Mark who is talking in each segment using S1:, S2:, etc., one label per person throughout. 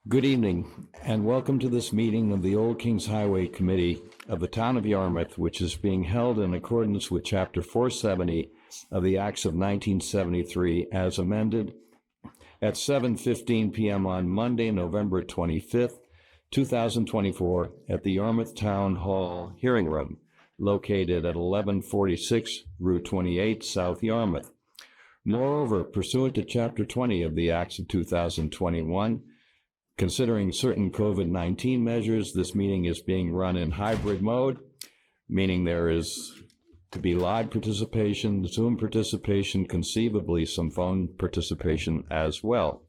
S1: Good evening, and welcome to this meeting of the Old Kings Highway Committee of the Town of Yarmouth, which is being held in accordance with Chapter 470 of the Acts of 1973 as amended at 7:15 p.m. on Monday, November 25th, 2024, at the Yarmouth Town Hall Hearing Room, located at 1146 Route 28, South Yarmouth. Moreover, pursuant to Chapter 20 of the Acts of 2021, considering certain COVID-19 measures, this meeting is being run in hybrid mode, meaning there is to be live participation, Zoom participation, conceivably some phone participation as well.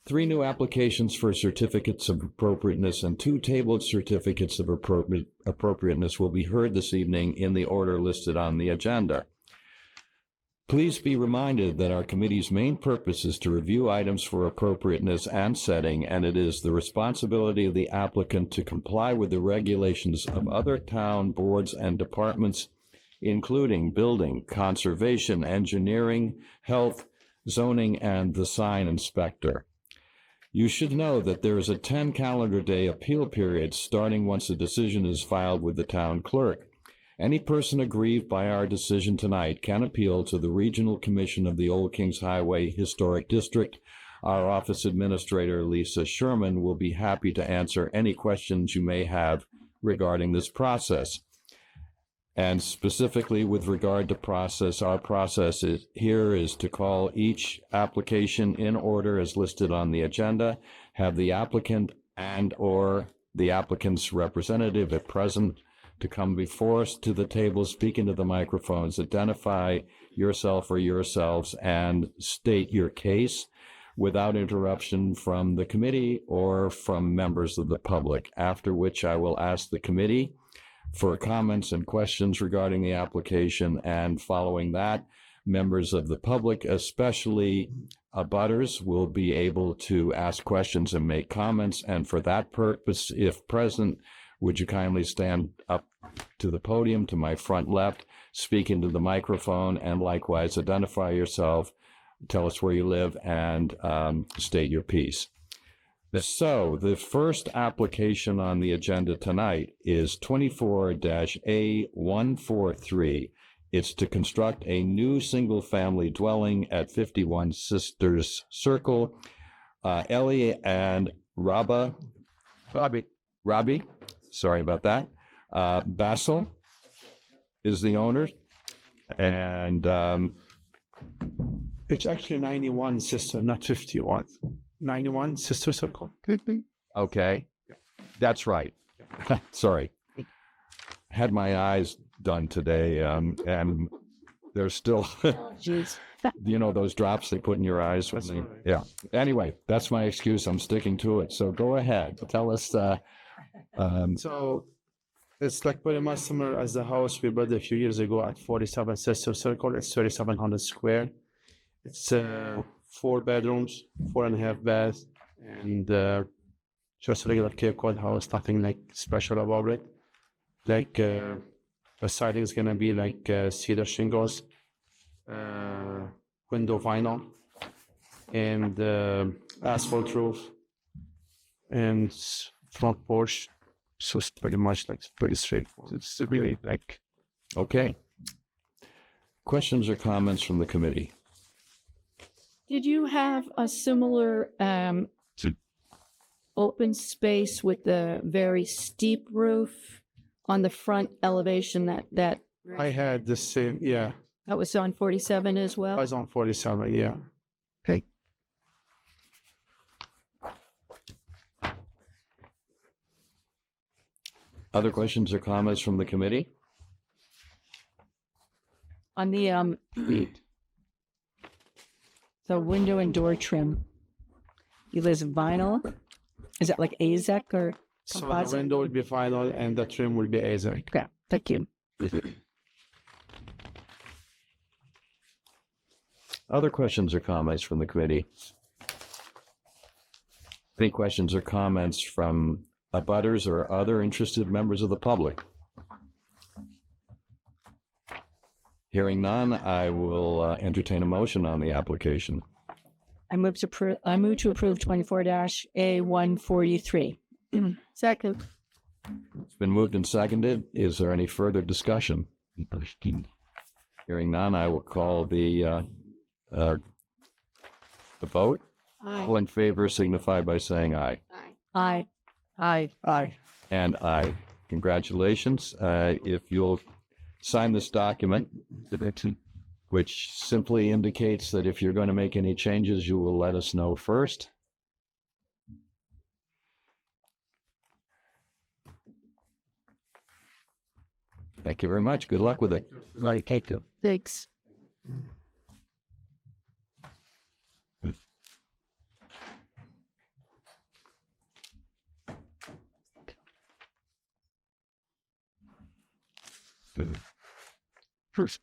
S1: 3 new applications for certificates of appropriateness and 2 tabled certificates of appropriateness will be heard this evening in the order listed on the agenda. Please be reminded that our committee's main purpose is to review items for appropriateness and setting, and it is the responsibility of the applicant to comply with the regulations of other town boards and departments, including building, conservation, engineering, health, zoning, and the sign inspector. You should know that there is a 10 calendar day appeal period starting once a decision is filed with the town clerk. Any person aggrieved by our decision tonight can appeal to the Regional Commission of the Old Kings Highway Historic District. Our office administrator, Lisa Sherman, will be happy to answer any questions you may have regarding this process. And specifically with regard to process, our process here is to call each application in order as listed on the agenda, have the applicant and or the applicant's representative at present to come before us to the table, speak into the microphones, identify yourself or yourselves, and state your case without interruption from the committee or from members of the public, after which I will ask the committee for comments and questions regarding the application, and following that, members of the public, especially abutters, will be able to ask questions and make comments, and for that purpose, if present, would you kindly stand up to the podium to my front left, speak into the microphone, and likewise identify yourself, tell us where you live, and state your piece. So the first application on the agenda tonight is 24-A143. It's to construct a new single-family dwelling at 51 Sisters Circle. Ellie and Robbie, sorry about that. Basil is the owner, and
S2: it's actually 91 Sister, not 51. 91 Sister Circle.
S1: Okay, that's right. Sorry, had my eyes done today, and there's still, you know, those drops they put in your eyes when they, yeah. Anyway, that's my excuse. I'm sticking to it. So go ahead, tell us.
S2: So it's like pretty much similar as the house we built a few years ago at 47 Sister Circle. It's 3,700 square. It's 4 bedrooms, 4.5 baths, and just a regular Cape Cod house, nothing like special about it. Like the siding is gonna be like cedar shingles, window vinyl, and asphalt roof, and front porch. So it's pretty much like pretty straightforward. It's really like.
S1: Okay. Questions or comments from the committee?
S3: Did you have a similar open space with the very steep roof on the front elevation that
S2: I had the same, yeah.
S3: That was on 47 as well?
S2: I was on 47, yeah.
S3: Okay.
S1: Other questions or comments from the committee?
S3: On the the window and door trim, you use vinyl? Is that like AZEK or
S2: So
S3: composite?
S2: the window will be vinyl and the trim will be AZEK.
S3: Okay, thank you.
S1: Other questions or comments from the committee? Any questions or comments from abutters or other interested members of the public? Hearing none, I will entertain a motion on the application.
S3: I move to approve 24-A143. Second.
S1: It's been moved and seconded. Is there any further discussion? Hearing none, I will call the vote. All in favor signify by saying aye.
S3: Aye. Aye.
S2: Aye.
S1: And aye. Congratulations. If you'll sign this document, which simply indicates that if you're going to make any changes, you will let us know first. Thank you very much. Good luck with it.
S3: Thanks.
S1: First.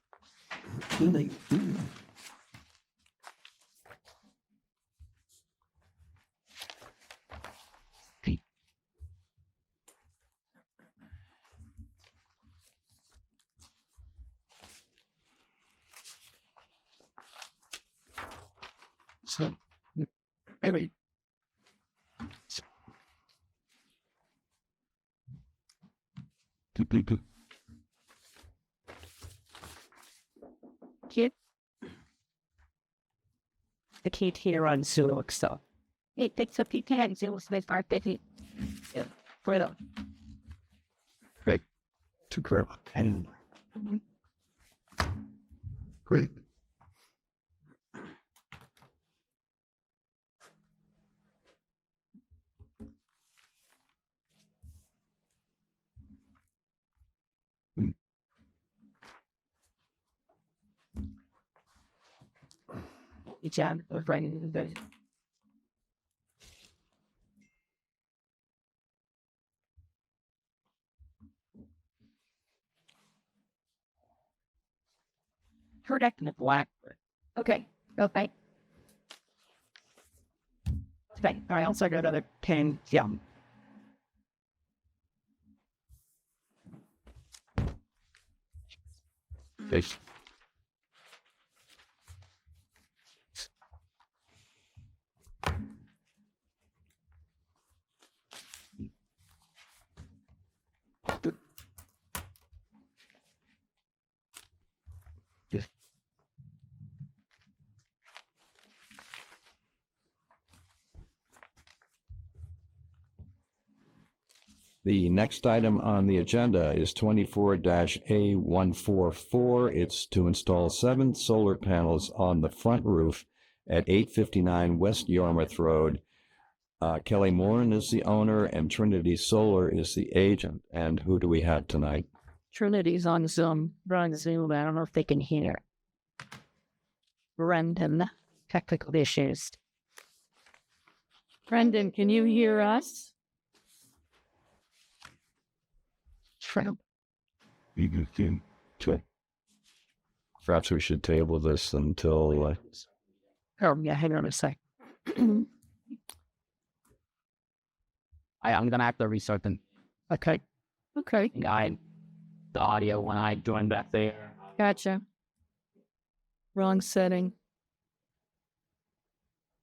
S2: So, anyway.
S3: Kid. The kid here on Zoom, so. It takes a few times. It was my birthday. Yeah. For them.
S1: Great. To grab a pen. Great.
S3: Good job of writing the Correct in the black. Okay. Okay. Okay. All right. Also got another pen. Yeah.
S1: Thanks. The next item on the agenda is 24-A144. It's to install 7 solar panels on the front roof at 859 West Yarmouth Road. Kelly Moran is the owner and Trinity Solar is the agent. And who do we have tonight?
S3: Trinity's on Zoom. We're on Zoom. I don't know if they can hear. Brendan, technical issues. Brendan, can you hear us? Trump.
S1: Perhaps we should table this until...
S3: Oh, yeah, hang on a sec.
S4: I'm gonna have to restart the
S3: Okay. Okay.
S4: guide, the audio when I join back there.
S3: Gotcha. Wrong setting.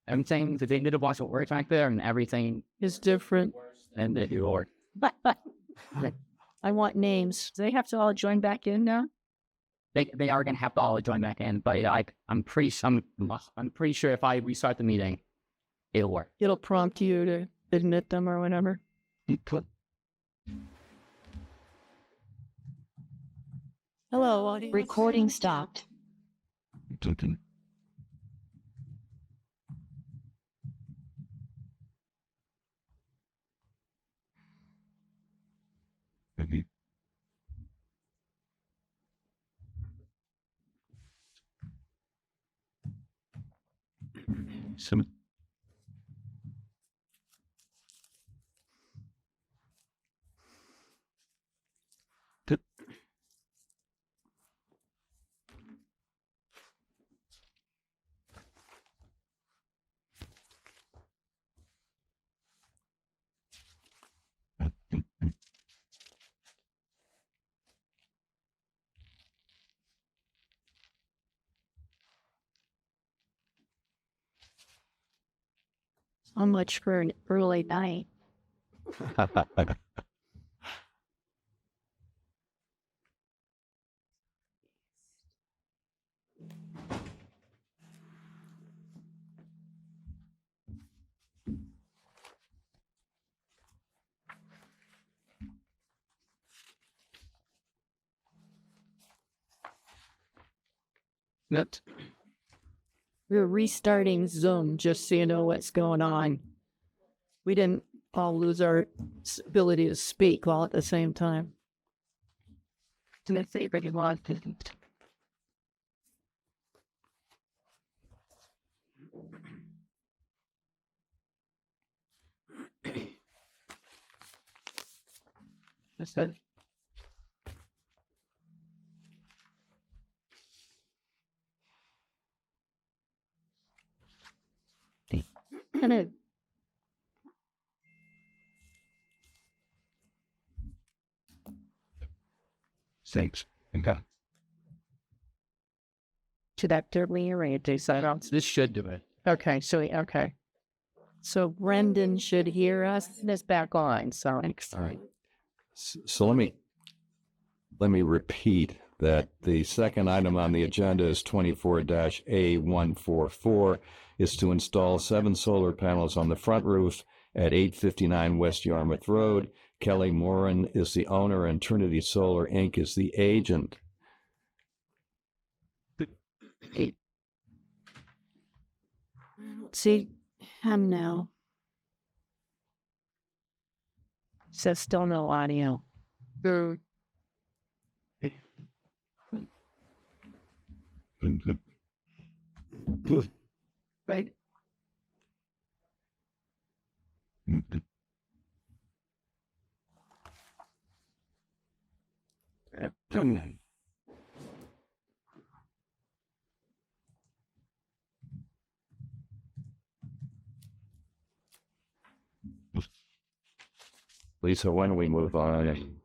S4: Everything, they did a bunch of work back there and everything,
S3: Is different.
S4: and they do work.
S3: I want names. Do they have to all join back in now?
S4: They are gonna have to all join back in, but I'm pretty sure if I restart the meeting, it'll work.
S3: It'll prompt you to admit them or whatever. Hello, audience.
S5: Recording stopped.
S1: Some...
S3: How much for an early night?
S4: That
S3: We're restarting Zoom just so you know what's going on. We didn't all lose our ability to speak all at the same time. Let's see if I can log in. That's it. Hello.
S1: Thanks. Okay.
S3: Should that me or do so?
S4: this should do it.
S3: Okay, okay. So Brendan should hear us. It's back on. So
S1: All right. So let me repeat that the second item on the agenda is 24-A144 is to install 7 solar panels on the front roof at 859 West Yarmouth Road. Kelly Moran is the owner and Trinity Solar Inc. is the agent.
S3: see him now. So still no audio. Right.
S1: Lisa, why don't we move on and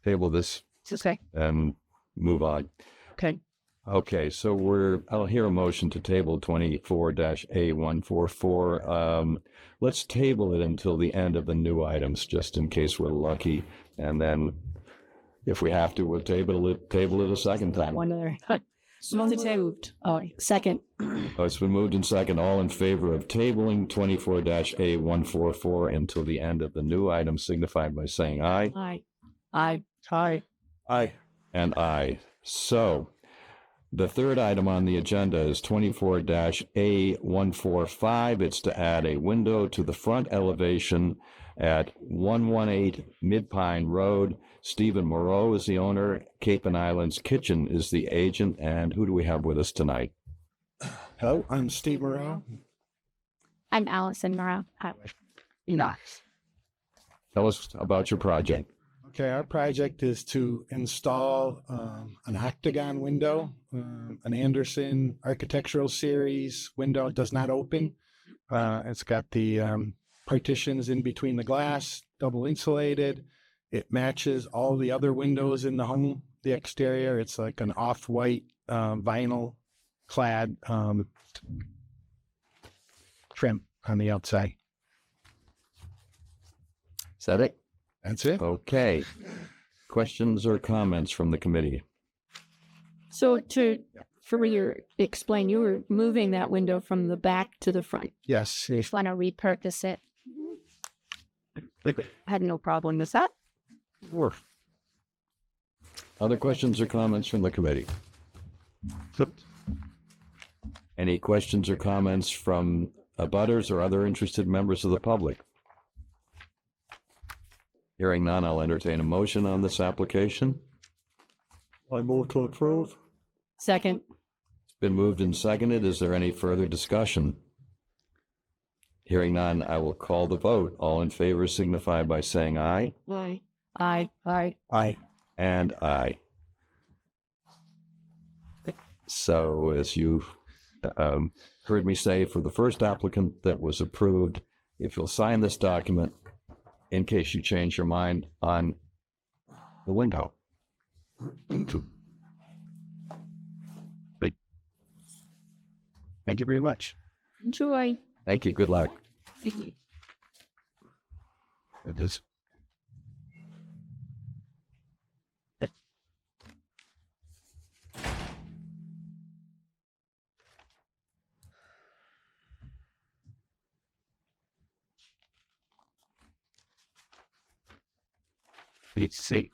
S1: table this
S3: Okay.
S1: and move on?
S3: Okay.
S1: Okay, so I'll hear a motion to table 24-A144. Let's table it until the end of the new items, just in case we're lucky. And then if we have to, we'll table it a second time.
S3: One other. Moved. Oh, second.
S1: Oh, it's been moved in second. All in favor of tabling 24-A144 until the end of the new item, signified by saying aye.
S3: Aye. Aye. Aye.
S1: Aye. And aye. So the third item on the agenda is 24-A145. It's to add a window to the front elevation at 118 Mid-Pine Road. Stephen Moreau is the owner. Cape and Islands Kitchen is the agent. And who do we have with us tonight?
S5: Hello, I'm Steve Moreau.
S6: I'm Allison Morrow.
S4: Enough.
S1: Tell us about your project.
S5: Okay, our project is to install an octagon window, an Anderson architectural series window. It does not open. It's got the partitions in between the glass, double insulated. It matches all the other windows in the home, the exterior. It's like an off-white vinyl clad trim on the outside.
S1: Is that it?
S5: That's it.
S1: Okay. Questions or comments from the committee?
S3: So for your explain, you were moving that window from the back to the front.
S5: Yes.
S6: Just want to repurpose it.
S3: I had no problem with that.
S1: Other questions or comments from the committee? Any questions or comments from abutters or other interested members of the public? Hearing none, I'll entertain a motion on this application.
S5: I move to approve.
S3: Second.
S1: It's been moved and seconded. Is there any further discussion? Hearing none, I will call the vote. All in favor signify by saying aye.
S3: Aye. Aye. Aye.
S5: Aye.
S1: And aye. So as you heard me say, for the first applicant that was approved, if you'll sign this document in case you change your mind on the window.
S5: Thank you very much.
S3: Enjoy.
S1: Thank you. Good luck.
S5: It is.
S4: Let's see.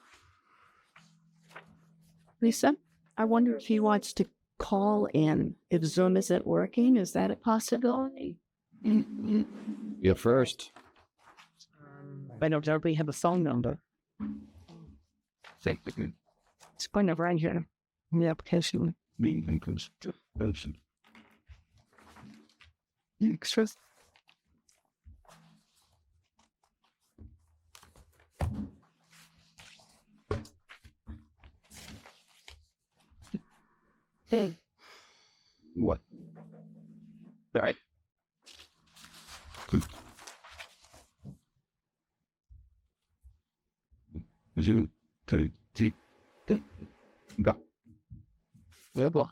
S3: Lisa, I wonder if he wants to call in. If Zoom isn't working, is that a possibility?
S1: You first.
S3: I don't know if we have a phone number.
S4: Thank you.
S3: It's going to right here in the application. Extras. Hey.
S1: What?
S4: All right.
S5: You take go.
S4: Yeah, well.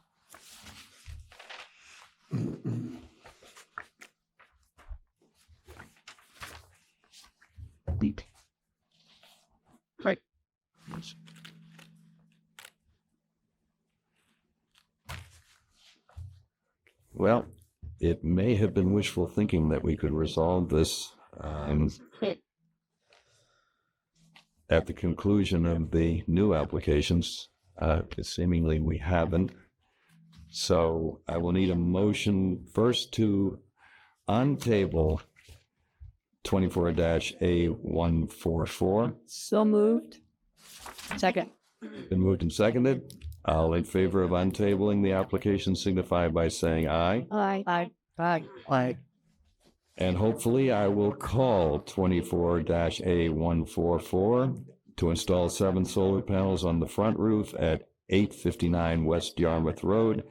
S4: Right.
S1: Well, it may have been wishful thinking that we could resolve this at the conclusion of the new applications. Seemingly we haven't. So I will need a motion first to untable 24-A144.
S3: So moved. Second.
S1: Been moved and seconded. All in favor of untabling the application signify by saying aye.
S3: Aye. Aye. Aye. Aye.
S1: And hopefully I will call 24-A144 to install 7 solar panels on the front roof at 859 West Yarmouth Road.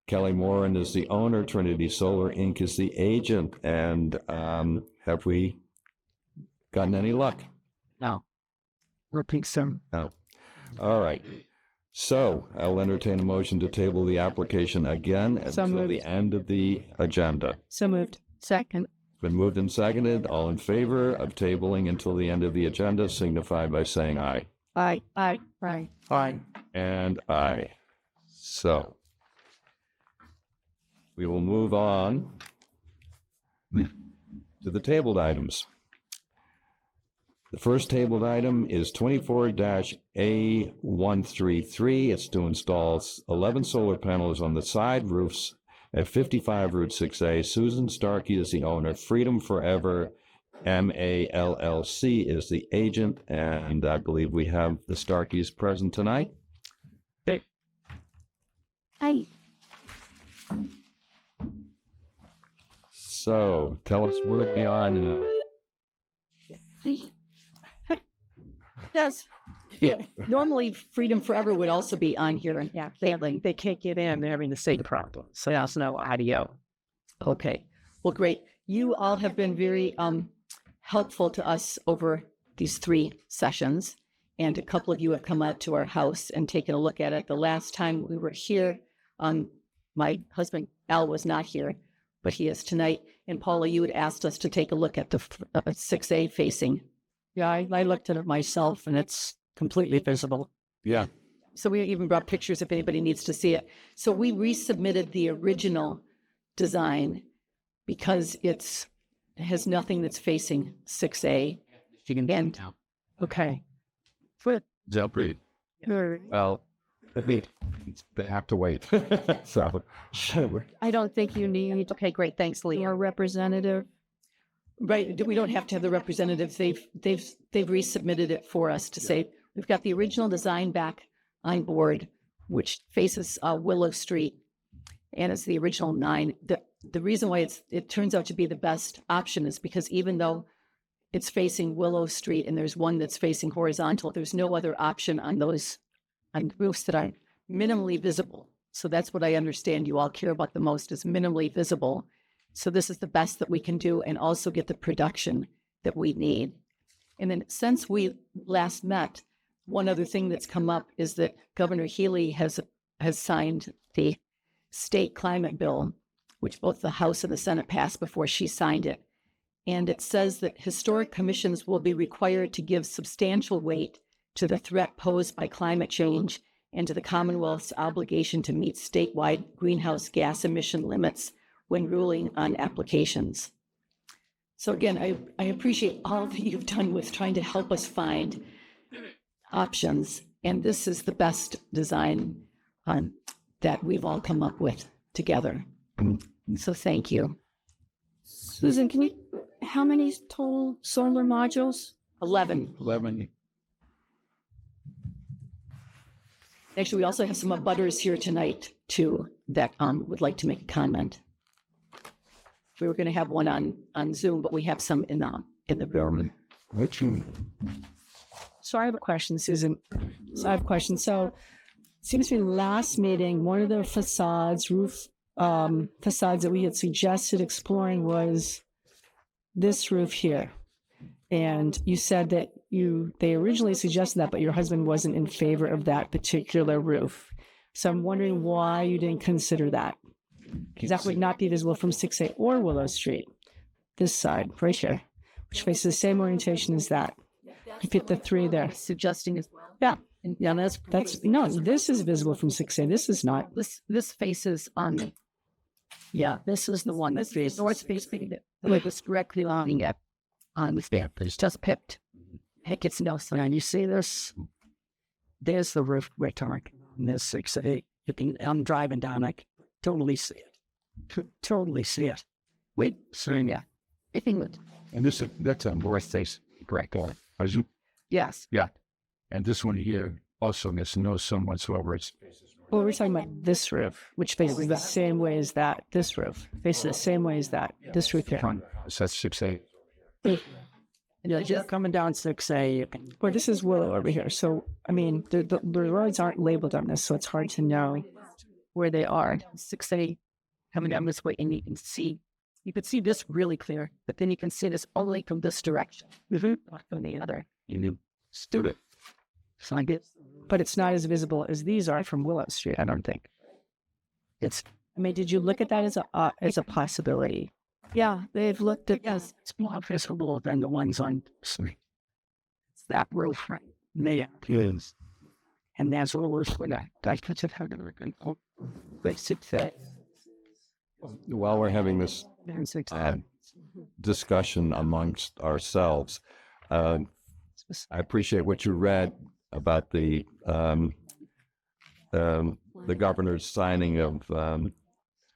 S1: Kelly Moran is the owner. Trinity Solar Inc. is the agent. And have we gotten any luck?
S3: No. Repeat some.
S1: No. All right. So I'll entertain a motion to table the application again until the end of the agenda.
S3: So moved. Second.
S1: Been moved and seconded. All in favor of tabling until the end of the agenda signify by saying aye.
S3: Aye. Aye. Aye. Aye.
S1: And aye. So we will move on to the tabled items. The first tabled item is 24-A133. It's to install 11 solar panels on the side roofs at 55 Route 6A. Susan Starkey is the owner. Freedom Forever MALLC is the agent, and I believe we have the Starkeys present tonight.
S6: Hi.
S1: So tell us where we are now.
S3: Yes.
S4: Yeah.
S3: Normally, Freedom Forever would also be on here. And yeah, they can't get in. They're having the same problem. So that's no audio. Okay. Well, great. You all have been very helpful to us over these 3 sessions. And a couple of you have come out to our house and taken a look at it. The last time we were here, my husband, Al, was not here, but he is tonight. And Paula, you had asked us to take a look at the 6A facing. Yeah, I looked at it myself, and it's completely visible.
S1: Yeah.
S3: So we even brought pictures if anybody needs to see it. So we resubmitted the original design because it has nothing that's facing 6A.
S4: You can
S3: And-
S4: now.
S3: Okay. Good.
S1: Zelpreet. Well, they have to wait. So
S3: I don't think you need. Okay, great. Thanks, Lee. Our representative. Right. We don't have to have the representatives. They've resubmitted it for us to say we've got the original design back on board, which faces Willow Street, and it's the original 9. The reason why it turns out to be the best option is because even though it's facing Willow Street and there's one that's facing horizontal, there's no other option on roofs that are minimally visible. So that's what I understand you all care about the most is minimally visible. So this is the best that we can do and also get the production that we need. And then since we last met, one other thing that's come up is that Governor Healy has signed the state climate bill, which both the House and the Senate passed before she signed it. And it says that historic commissions will be required to give substantial weight to the threat posed by climate change and to the Commonwealth's obligation to meet statewide greenhouse gas emission limits when ruling on applications. So again, I appreciate all that you've done with trying to help us find options. And this is the best design that we've all come up with together. So thank you. Susan, how many total solar modules? 11.
S5: 11.
S3: Actually, we also have some abutters here tonight too that would like to make a comment. We were going to have one on Zoom, but we have some in the room.
S7: So I have a question, Susan. So it seems to be last meeting, one of the roof facades that we had suggested exploring was this roof here. And you said that they originally suggested that, but your husband wasn't in favor of that particular roof. So I'm wondering why you didn't consider that. Because that would not be visible from 6A or Willow Street. This side, right here, which faces the same orientation as that. You fit the three there.
S3: Suggesting as well.
S7: Yeah. Yeah, that's no, this is visible from 6A. This is not.
S3: This faces on. Yeah, this is the one that faces north facing. It was directly on the fair. It's just picked. Heck, it's no sign. You see this? There's the roof we're talking. There's 6A. I'm driving down. I can totally see it. Totally see it. Wait, so yeah. I think
S8: And that's on north face, correct?
S3: yes.
S8: Yeah. And this one here also gets no sun whatsoever. It's
S7: Well, we're talking about this roof, which faces the same way as that. This roof faces the same way as that. This roof here.
S8: front. So that's 6A.
S7: Yeah, just coming down 6A. Well, this is Willow over here. So, I mean, the roads aren't labeled on this, so it's hard to know where they are.
S3: 6A coming down this way, and you can see this really clear, but then you can see this only from this direction, not from the other.
S8: You student.
S3: So I guess
S7: But it's not as visible as these are from Willow Street, I don't think. I mean, did you look at that as a possibility?
S3: yeah, they've looked at yes, it's more visible than the ones on. It's that roof right there,
S8: Yes.
S3: and that's all we're going to. I could have had a basic thing.
S1: While we're having this discussion amongst ourselves, I appreciate what you read about the governor's signing of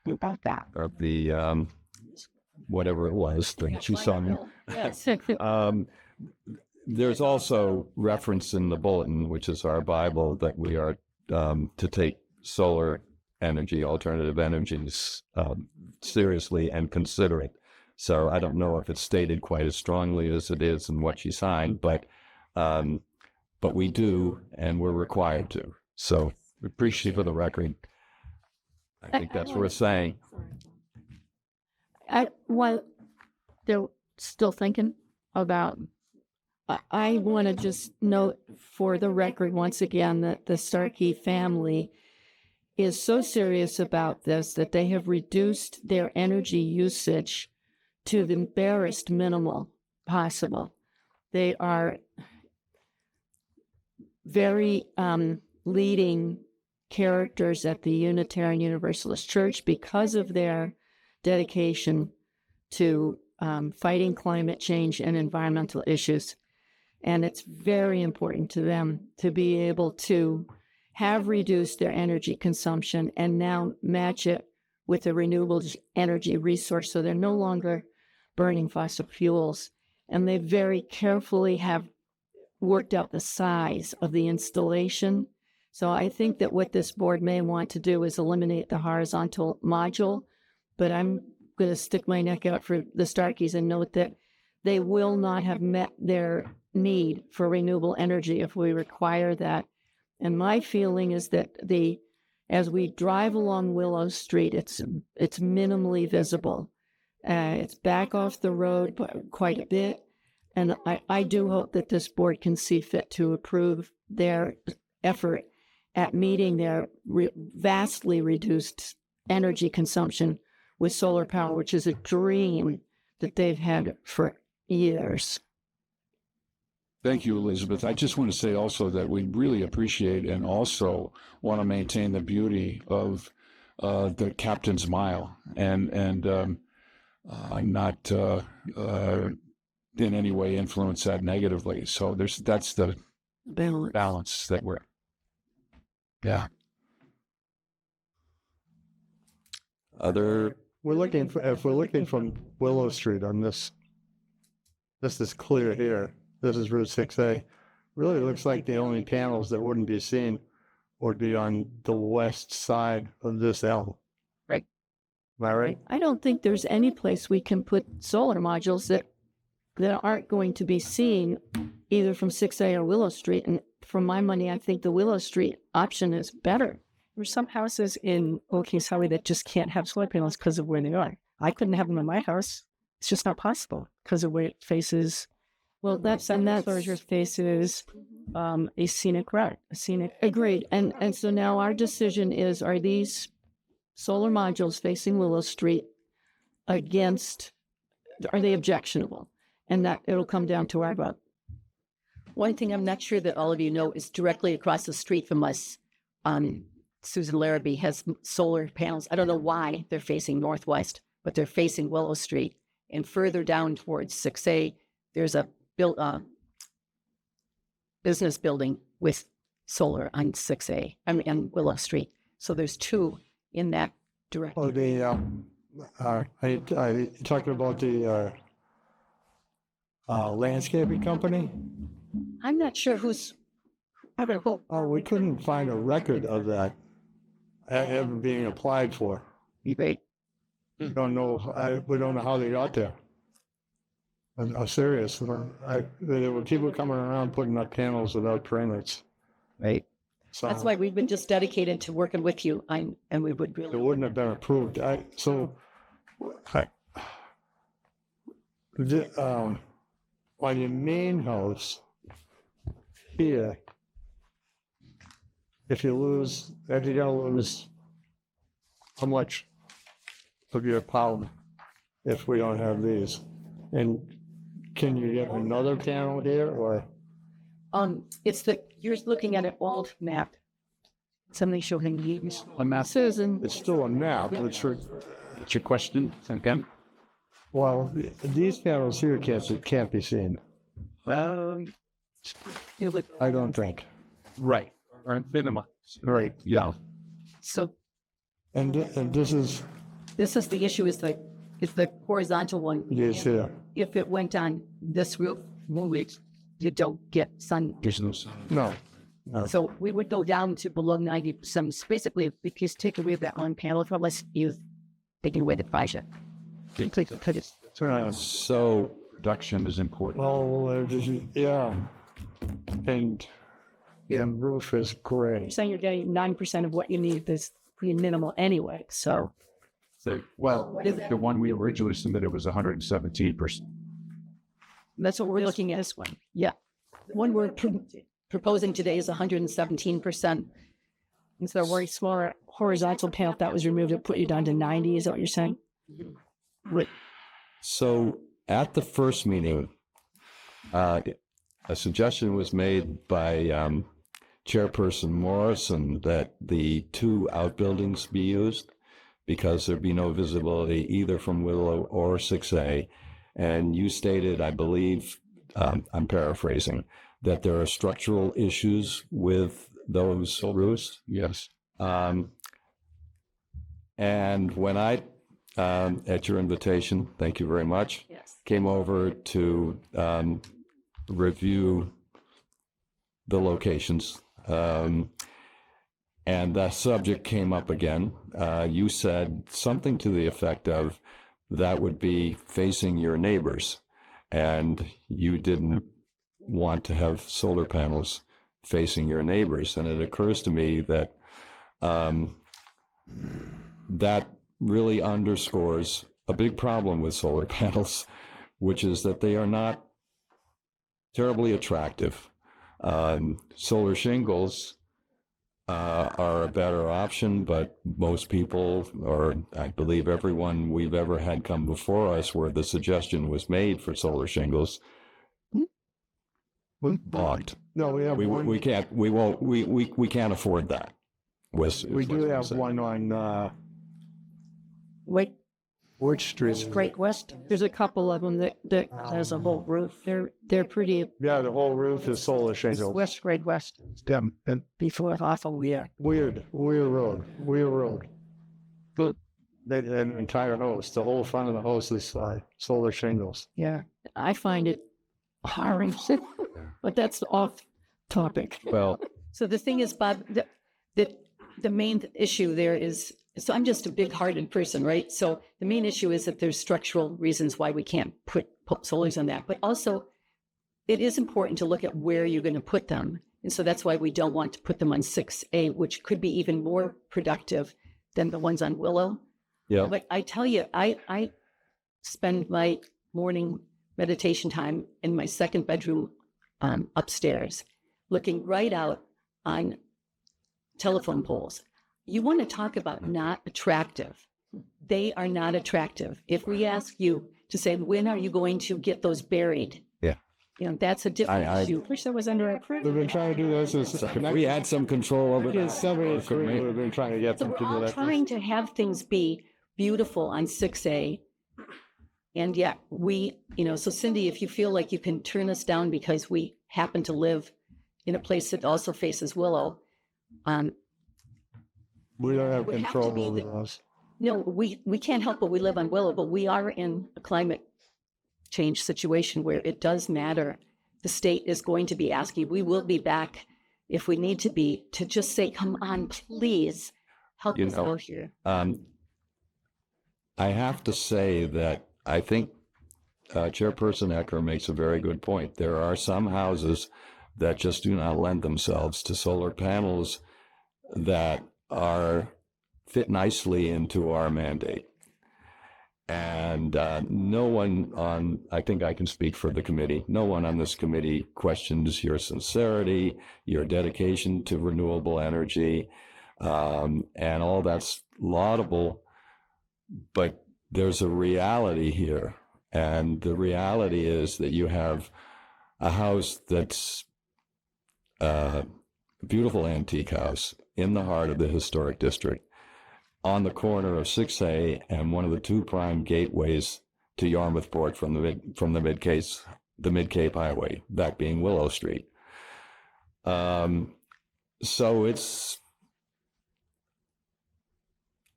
S3: About that.
S1: the whatever it was that you signed.
S3: Yes.
S1: There's also reference in the bulletin, which is our Bible, that we are to take solar energy, alternative energies seriously and consider it. So I don't know if it's stated quite as strongly as it is in what she signed, but we do, and we're required to. So we appreciate for the record. I think that's worth saying.
S3: While they're still thinking about, I want to just note for the record once again that the Starkey family is so serious about this that they have reduced their energy usage to the barest minimal possible. They are very leading characters at the Unitarian Universalist Church because of their dedication to fighting climate change and environmental issues. And it's very important to them to be able to have reduced their energy consumption and now match it with a renewable energy resource. So they're no longer burning fossil fuels. And they very carefully have worked out the size of the installation. So I think that what this board may want to do is eliminate the horizontal module, but I'm going to stick my neck out for the Starkeys and note that they will not have met their need for renewable energy if we require that. And my feeling is that as we drive along Willow Street, it's minimally visible. It's back off the road quite a bit. And I do hope that this board can see fit to approve their effort at meeting their vastly reduced energy consumption with solar power, which is a dream that they've had for years.
S8: Thank you, Elizabeth. I just want to say also that we really appreciate and also want to maintain the beauty of the Captain's Mile and not in any way influence that negatively. So that's the
S3: Balance.
S8: balance that we're. Yeah.
S1: Other,
S5: We're looking for, if we're looking from Willow Street on this is clear here. This is Route 6A. Really looks like the only panels that wouldn't be seen would be on the west side of this L.
S4: Right.
S5: Am I right?
S3: I don't think there's any place we can put solar modules that aren't going to be seen either from 6A or Willow Street. And for my money, I think the Willow Street option is better.
S7: There's some houses in Old Kings Highway that just can't have solar panels because of where they are. I couldn't have them in my house. It's just not possible because of where it faces.
S3: Well, that's
S7: Closure faces a scenic route, a scenic.
S3: agreed. And so now our decision is, are these solar modules facing Willow Street are they objectionable? And that it'll come down to our vote.
S9: One thing I'm not sure that all of you know is directly across the street from us, Susan Larrabee has solar panels. I don't know why they're facing northwest, but they're facing Willow Street. And further down towards 6A, there's a business building with solar on 6A, and Willow Street. So there's two in that direction.
S5: Oh, I talking about the landscaping company.
S9: I'm not sure who's.
S5: Oh, we couldn't find a record of that ever being applied for.
S9: Great.
S5: We don't know. We don't know how they got there. I'm serious. There were people coming around putting up panels without permits.
S9: Right.
S5: So
S9: That's why we've been just dedicated to working with you. And we would
S5: it
S9: really.
S5: wouldn't have been approved. On your main house here, if you're gonna lose how much of your power if we don't have these? And can you get another panel here or?
S9: You're looking at an old map. Somebody showing you.
S8: A map.
S3: Susan,
S5: It's still a map.
S8: What's your question? Okay.
S5: Well, these panels here can't be seen.
S8: Well,
S5: I don't think.
S8: right. Or minimum.
S5: Right.
S8: Yeah.
S9: So
S5: And this is
S9: this is the issue, is the horizontal one.
S5: this here.
S9: If it went on this roof, you don't get sun.
S8: There's no sun.
S5: No.
S9: So we would go down to below 90%. Basically, if you just take away that one panel from us, you've taken away the project.
S1: so
S8: Production is important.
S5: Well, yeah. And the roof is gray.
S7: You're saying you're getting 9% of what you need. That's pretty minimal anyway. So
S8: The one we originally submitted was 117%.
S9: That's what we're looking at.
S7: this one.
S9: Yeah. The one we're proposing today is 117%.
S7: And so a very smaller horizontal panel, if that was removed, it put you down to 90. Is that what you're saying?
S1: So at the first meeting, a suggestion was made by Chairperson Morrison that the two outbuildings be used because there'd be no visibility either from Willow or 6A. And you stated, I believe, I'm paraphrasing, that there are structural issues with those roofs.
S8: Yes.
S1: And when I, at your invitation, thank you very much,
S9: Yes.
S1: came over to review the locations, and the subject came up again. You said something to the effect of that would be facing your neighbors, and you didn't want to have solar panels facing your neighbors. And it occurs to me that that really underscores a big problem with solar panels, which is that they are not terribly attractive. Solar shingles are a better option, but most people, or I believe everyone we've ever had come before us where the suggestion was made for solar shingles, balked.
S2: No, we have one.
S1: We can't, we can't afford that.
S2: We do have one on
S9: Wait,
S2: Wood Street.
S9: Great West.
S3: There's a couple of them that
S9: Has a whole roof.
S3: they're pretty.
S2: Yeah, the whole roof is solar shingles.
S9: West, Great West.
S2: Damn, and
S9: Before awful, yeah.
S2: weird road. Good. An entire house, the whole front of the house is solar shingles.
S9: Yeah.
S3: I find it
S9: Horrid.
S3: but that's off topic.
S1: Well,
S9: So the thing is, Bob, the main issue there is, so I'm just a big-hearted person, right? So the main issue is that there's structural reasons why we can't put solars on that. But also, it is important to look at where you're going to put them. And so that's why we don't want to put them on 6A, which could be even more productive than the ones on Willow.
S1: yeah,
S9: But I tell you, I spend my morning meditation time in my second bedroom upstairs, looking right out on telephone poles. You want to talk about not attractive. They are not attractive. If we ask you to say, when are you going to get those buried?
S1: Yeah.
S9: You know, that's a different
S1: I-
S9: issue.
S7: Wish that was under our purview.
S2: We've been trying to do this since
S1: if we had some control over that.
S2: 1973. We've been trying to get
S9: So
S2: them to
S9: we're
S2: do
S9: all
S2: that.
S9: trying to have things be beautiful on 6A. And yet so Cindy, if you feel like you can turn us down because we happen to live in a place that also faces Willow,
S2: We don't have
S9: would have
S2: control
S9: to be
S2: over
S9: the-
S2: those.
S9: no, we can't help but we live on Willow, but we are in a climate change situation where it does matter. The state is going to be asking, we will be back if we need to be, to just say, come on, please help
S1: You
S9: us
S1: know,
S9: out here.
S1: I have to say that I think Chairperson Ecker makes a very good point. There are some houses that just do not lend themselves to solar panels that fit nicely into our mandate. And no one I think I can speak for the committee, no one on this committee questions your sincerity, your dedication to renewable energy, and all that's laudable. But there's a reality here. And the reality is that you have a house that's a beautiful antique house in the heart of the historic district, on the corner of 6A and one of the two prime gateways to Yarmouthport from the Mid-Cape Highway, that being Willow Street. So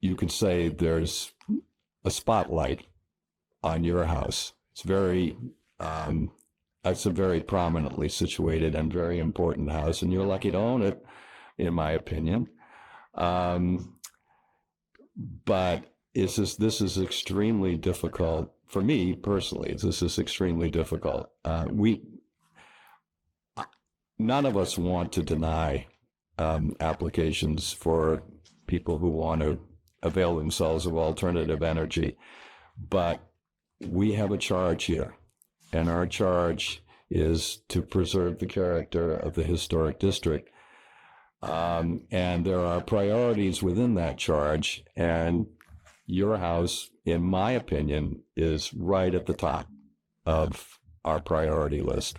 S1: you could say there's a spotlight on your house. It's a very prominently situated and very important house, and you're lucky to own it, in my opinion. But this is extremely difficult for me personally. This is extremely difficult. None of us want to deny applications for people who want to avail themselves of alternative energy, but we have a charge here, and our charge is to preserve the character of the historic district. And there are priorities within that charge, and your house, in my opinion, is right at the top of our priority list.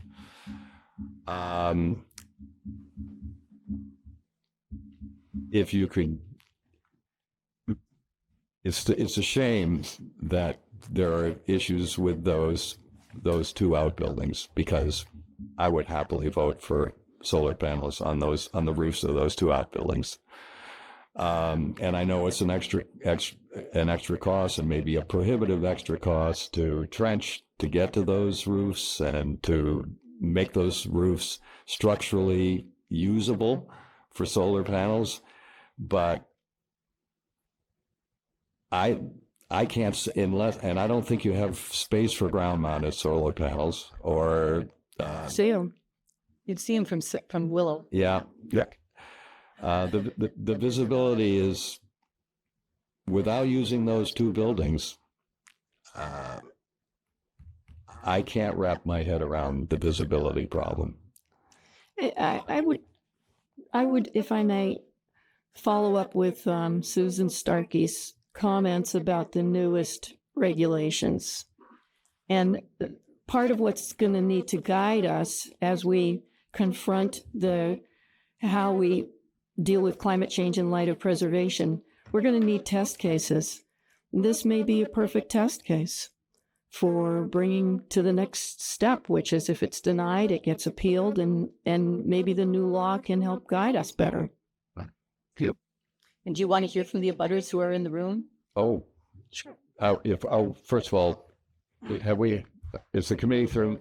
S1: If you could, it's a shame that there are issues with those two outbuildings, because I would happily vote for solar panels on the roofs of those two outbuildings. And I know it's an extra cost, and maybe a prohibitive extra cost to trench to get to those roofs and to make those roofs structurally usable for solar panels. But I can't, unless, and I don't think you have space for ground mounted solar panels or
S3: See them.
S9: You'd see them from Willow.
S1: yeah. The visibility is, without using those two buildings, I can't wrap my head around the visibility problem.
S3: I would, if I may, follow up with Susan Starkey's comments about the newest regulations. And part of what's going to need to guide us as we confront how we deal with climate change in light of preservation, we're going to need test cases. This may be a perfect test case for bringing to the next step, which is if it's denied, it gets appealed, and maybe the new law can help guide us better.
S9: And do you want to hear from the abutters who are in the room?
S1: Oh, sure. First of all, is the committee through?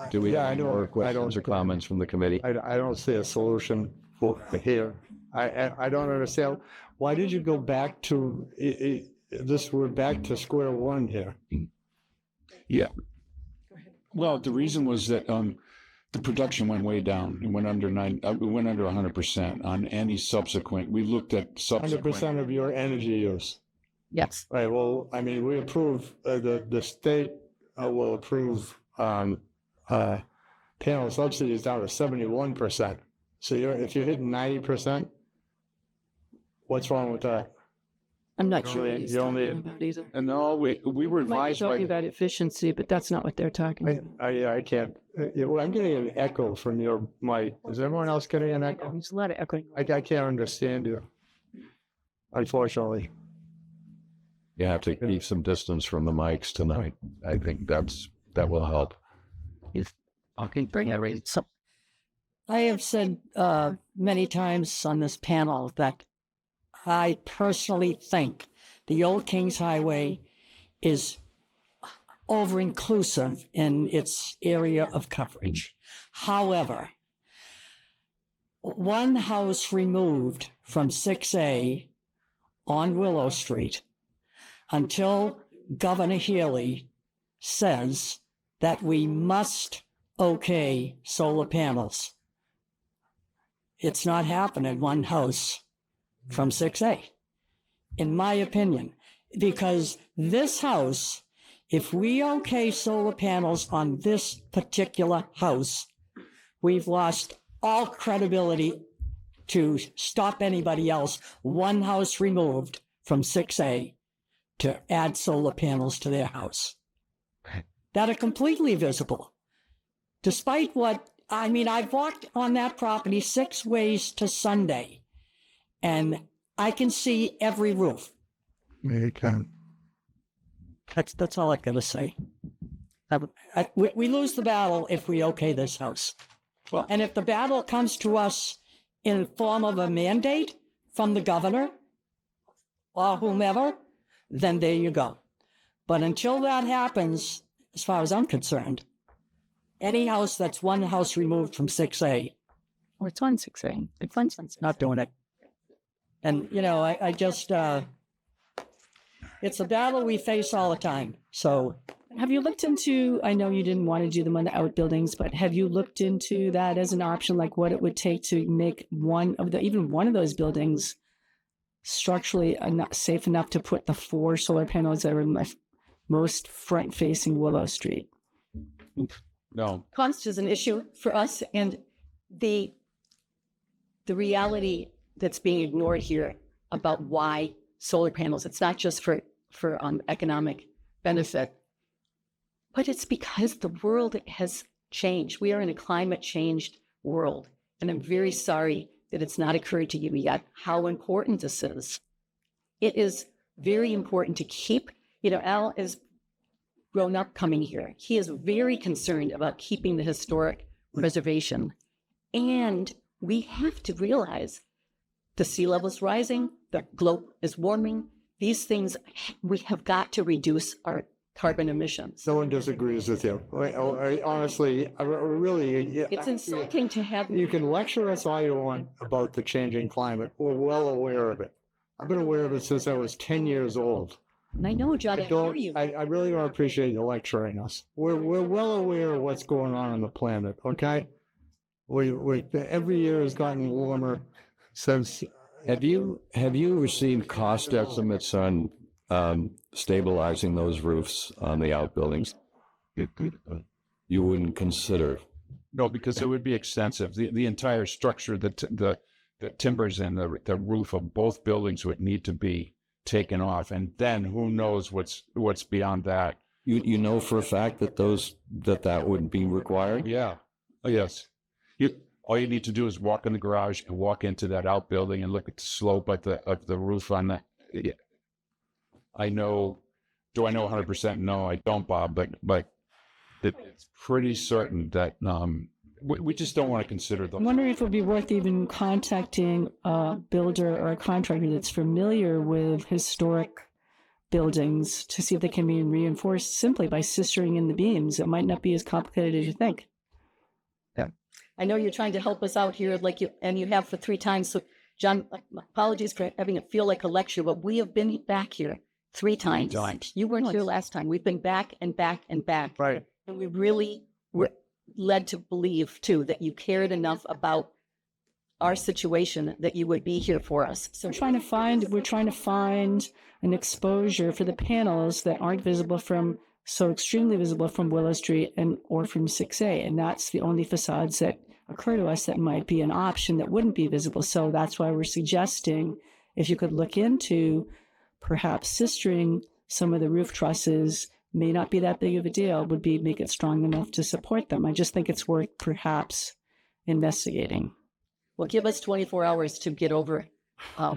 S1: Do we have any more questions or comments from the committee?
S2: I don't see a solution for here. I don't understand. Why did you go back to this? We're back to square one here.
S8: Yeah. Well, the reason was that the production went way down. It went under 100% on any subsequent. We looked at
S2: 100% of your energy use.
S9: Yes.
S2: Right. Well, I mean, we approve the state will approve panel subsidies down to 71%. So if you're hitting 90%, what's wrong with that?
S3: I'm not sure
S2: Really,
S3: what he's
S2: you
S3: talking
S2: only-
S3: about either.
S8: And no, we were
S3: Might be
S8: advised by
S3: talking about efficiency, but that's not what they're talking about.
S2: I can't. Well, I'm getting an echo from your mic. Is everyone else getting an echo?
S3: There's a lot of echoing.
S2: I can't understand you. Unfortunately.
S1: You have to keep some distance from the mics tonight. I think that will help.
S4: Okay, bring it right.
S9: So I have said many times on this panel that I personally think the Old Kings Highway is over-inclusive in its area of coverage. However, one house removed from 6A on Willow Street until Governor Healy says that we must okay solar panels. It's not happening one house from 6A, in my opinion, because this house, if we okay solar panels on this particular house, we've lost all credibility to stop anybody else one house removed from 6A to add solar panels to their house that are completely visible. Despite what, I mean, I've walked on that property 6 ways to Sunday, and I can see every roof.
S2: You can.
S9: That's all I gotta say. We lose the battle if we okay this house.
S8: Well-
S9: And if the battle comes to us in form of a mandate from the governor or whomever, then there you go. But until that happens, as far as I'm concerned, any house that's one house removed from 6A,
S3: Or it's on 6A. It's on 6A.
S9: not doing it. And, you know, I just, it's a battle we face all the time. So
S7: Have you looked into, I know you didn't want to do them on the outbuildings, but have you looked into that as an option, like what it would take to make even one of those buildings structurally safe enough to put the 4 solar panels that are most front-facing Willow Street?
S8: no.
S9: cost is an issue for us, and the reality that's being ignored here about why solar panels, it's not just for economic benefit, but it's because the world has changed. We are in a climate changed world, and I'm very sorry that it's not occurred to you yet how important this is. It is very important to keep, Al is grown up coming here. He is very concerned about keeping the historic preservation. And we have to realize the sea level is rising, the globe is warming. These things, we have got to reduce our carbon emissions.
S2: No one disagrees with you. Honestly, I really.
S9: It's insulting to have.
S2: You can lecture us all you want about the changing climate. We're well aware of it. I've been aware of it since I was 10 years old.
S9: And I know, John, I hear you.
S2: I really don't appreciate you lecturing us. We're well aware of what's going on the planet. Okay, we every year has gotten warmer since.
S1: Have you received cost estimates on stabilizing those roofs on the outbuildings? You wouldn't consider.
S8: No, because it would be extensive. The entire structure, the timbers and the roof of both buildings would need to be taken off. And then who knows what's beyond that.
S1: You know for a fact that that wouldn't be required?
S8: Yeah. Oh, yes. All you need to do is walk in the garage and walk into that outbuilding and look at the slope of the roof on the. Yeah. I know. Do I know 100%? No, I don't, Bob. But it's pretty certain that we just don't want to consider those.
S7: I'm wondering if it would be worth even contacting a builder or a contractor that's familiar with historic buildings to see if they can be reinforced simply by sistering in the beams. It might not be as complicated as you think.
S9: I know you're trying to help us out here, and you have for 3 times. So, John, apologies for having it feel like a lecture, but we have been back here 3 times. You weren't here last time. We've been back and back and back.
S2: Right.
S9: And we really were led to believe, too, that you cared enough about our situation that you would be here for us. So
S7: We're trying to find an exposure for the panels that aren't visible so extremely visible from Willow Street or from 6A. And that's the only facades that occur to us that might be an option that wouldn't be visible. So that's why we're suggesting if you could look into perhaps sistering some of the roof trusses, may not be that big of a deal, make it strong enough to support them. I just think it's worth perhaps investigating.
S9: well, give us 24 hours to get over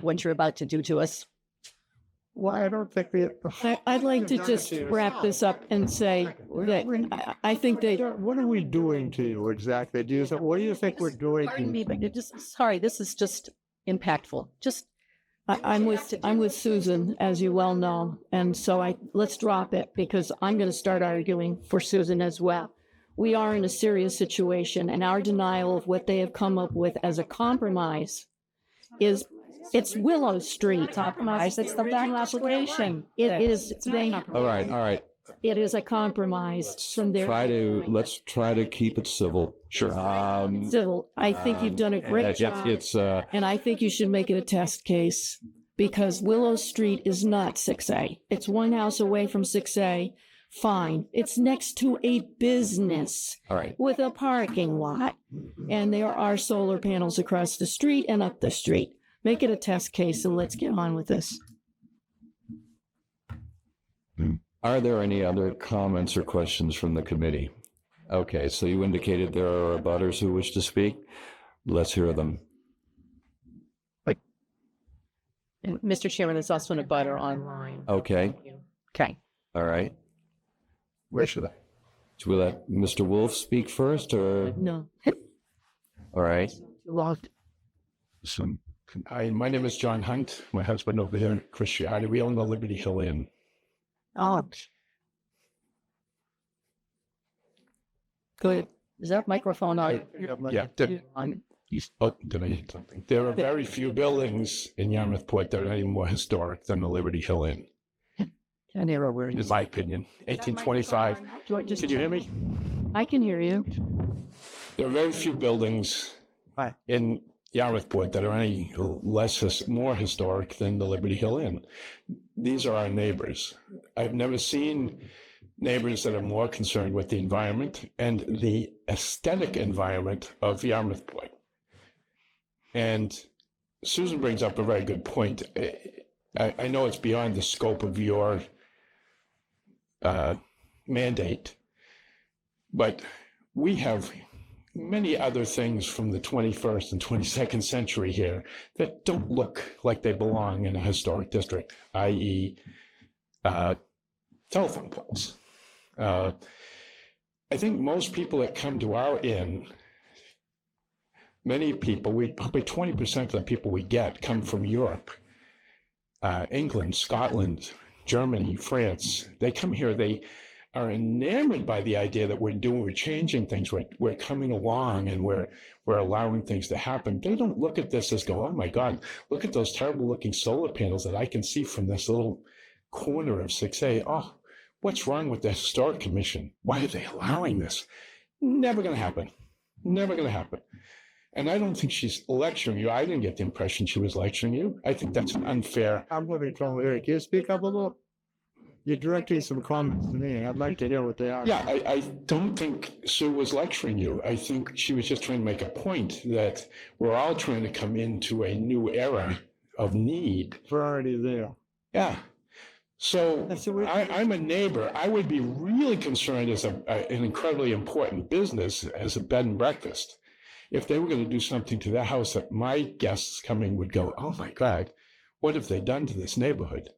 S9: what you're about to do to us.
S2: Well, I don't think we.
S3: I'd like to just wrap this up and say that I think that
S2: What are we doing to you exactly? What do you think we're doing?
S9: Pardon me, but sorry, this is just impactful.
S3: I'm with Susan, as you well know, and so let's drop it because I'm going to start arguing for Susan as well. We are in a serious situation, and our denial of what they have come up with as a compromise it's Willow Street.
S7: Compromise. It's the back application.
S3: It is.
S1: All right.
S3: It is a compromise from their
S1: Let's try to keep it civil.
S8: Sure.
S3: civil. I think you've done a great job. And I think you should make it a test case because Willow Street is not 6A. It's one house away from 6A. Fine. It's next to a business
S1: All right.
S3: with a parking lot. And there are solar panels across the street and up the street. Make it a test case and let's get on with this.
S1: Are there any other comments or questions from the committee? Okay, so you indicated there are abutters who wish to speak. Let's hear them.
S10: And Mr. Chairman, there's also an abutter online.
S1: Okay,
S10: Okay.
S1: all right.
S2: Where should I?
S1: Should we let Mr. Wolf speak first or?
S3: No.
S1: All right.
S5: Hi, my name is John Hunt. My husband over here, Chris Giardi. We own the Liberty Hill Inn.
S3: Oh. Go ahead.
S9: Is that microphone on?
S5: Yeah. Did I hit something? There are very few buildings in Yarmouthport that are any more historic than the Liberty Hill Inn,
S9: An error where
S5: in my opinion. 1825. Can you hear me?
S3: I can hear you.
S5: There are very few buildings in Yarmouthport that are any more historic than the Liberty Hill Inn. These are our neighbors. I've never seen neighbors that are more concerned with the environment and the aesthetic environment of Yarmouthport. And Susan brings up a very good point. I know it's beyond the scope of your mandate, but we have many other things from the 21st and 22nd century here that don't look like they belong in a historic district, i.e. Telephone poles. I think most people that come to our inn, many people, probably 20% of the people we get come from Europe, England, Scotland, Germany, France. They come here, they are enamored by the idea that we're changing things, we're coming along and we're allowing things to happen. They don't look at this as oh my God, look at those terrible looking solar panels that I can see from this little corner of 6A. Oh, what's wrong with the Historic Commission? Why are they allowing this? Never going to happen. Never going to happen. And I don't think she's lecturing you. I didn't get the impression she was lecturing you. I think that's unfair.
S2: I'm living from here. Can you speak up a little? You're directing some comments to me. I'd like to hear what they are.
S8: Yeah, I don't think Sue was lecturing you. I think she was just trying to make a point that we're all trying to come into a new era of need.
S2: We're already there.
S8: Yeah. So
S2: That's the way-
S8: I'm a neighbor. I would be really concerned as an incredibly important business as a bed and breakfast. If they were going to do something to their house that my guests coming would go, oh my God, what have they done to this neighborhood?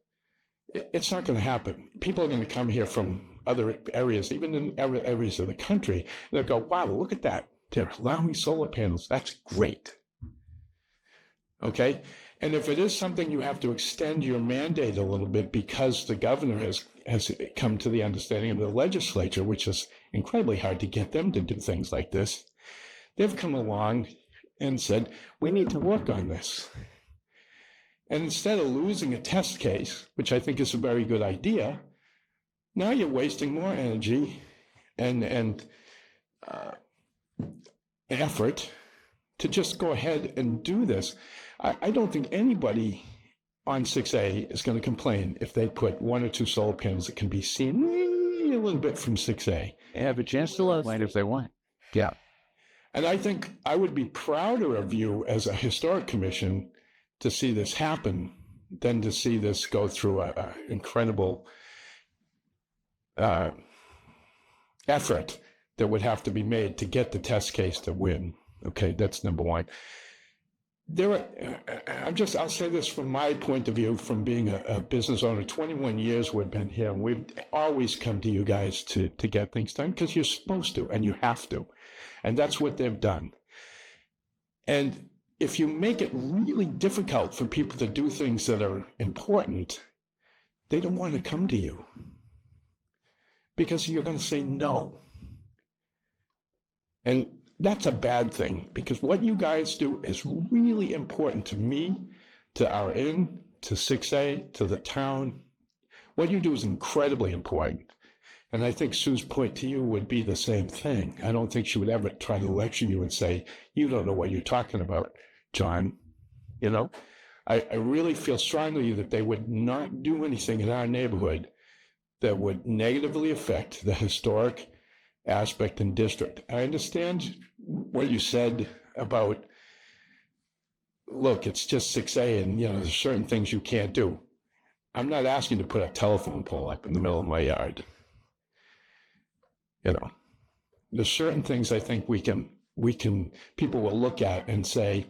S8: It's not going to happen. People are going to come here from other areas, even in other areas of the country. And they'll go, wow, look at that. They're allowing solar panels. That's great. Okay. And if it is something you have to extend your mandate a little bit because the governor has come to the understanding of the legislature, which is incredibly hard to get them to do things like this, they've come along and said, we need to work on this. And instead of losing a test case, which I think is a very good idea, now you're wasting more energy and effort to just go ahead and do this. I don't think anybody on 6A is going to complain if they put 1 or 2 solar panels that can be seen a little bit from 6A.
S4: They have a chance to complain if they want. Yeah.
S8: And I think I would be prouder of you as a historic commission to see this happen than to see this go through an incredible effort that would have to be made to get the test case to win. Okay, that's number one. I'll say this from my point of view, from being a business owner. 21 years we've been here, and we've always come to you guys to get things done because you're supposed to and you have to. And that's what they've done. And if you make it really difficult for people to do things that are important, they don't want to come to you because you're going to say no. And that's a bad thing, because what you guys do is really important to me, to our inn, to 6A, to the town. What you do is incredibly important. And I think Sue's point to you would be the same thing. I don't think she would ever try to lecture you and say, you don't know what you're talking about, John. You know, I really feel strongly that they would not do anything in our neighborhood that would negatively affect the historic aspect and district. I understand what you said about, look, it's just 6A and, you know, there's certain things you can't do. I'm not asking to put a telephone pole up in the middle of my yard. You know, there's certain things I think we can, people will look at and say,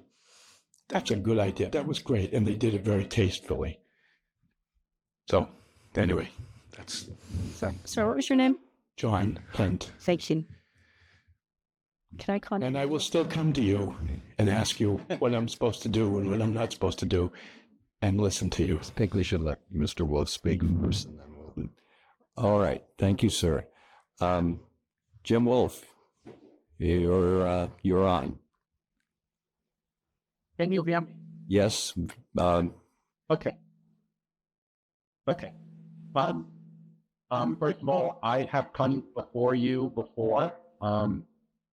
S8: that's a good idea. That was great. And they did it very tastefully. So anyway, that's
S7: So what was your name?
S8: John Hunt.
S7: Thank you. Can I contact?
S8: And I will still come to you and ask you what I'm supposed to do and what I'm not supposed to do and listen to you.
S1: I think we should let Mr. Wolf speak first, and then we'll. All right. Thank you, sir. Jim Wolf, you're on.
S4: Can you hear me?
S1: Yes.
S4: Okay. First of all, I have come before you before,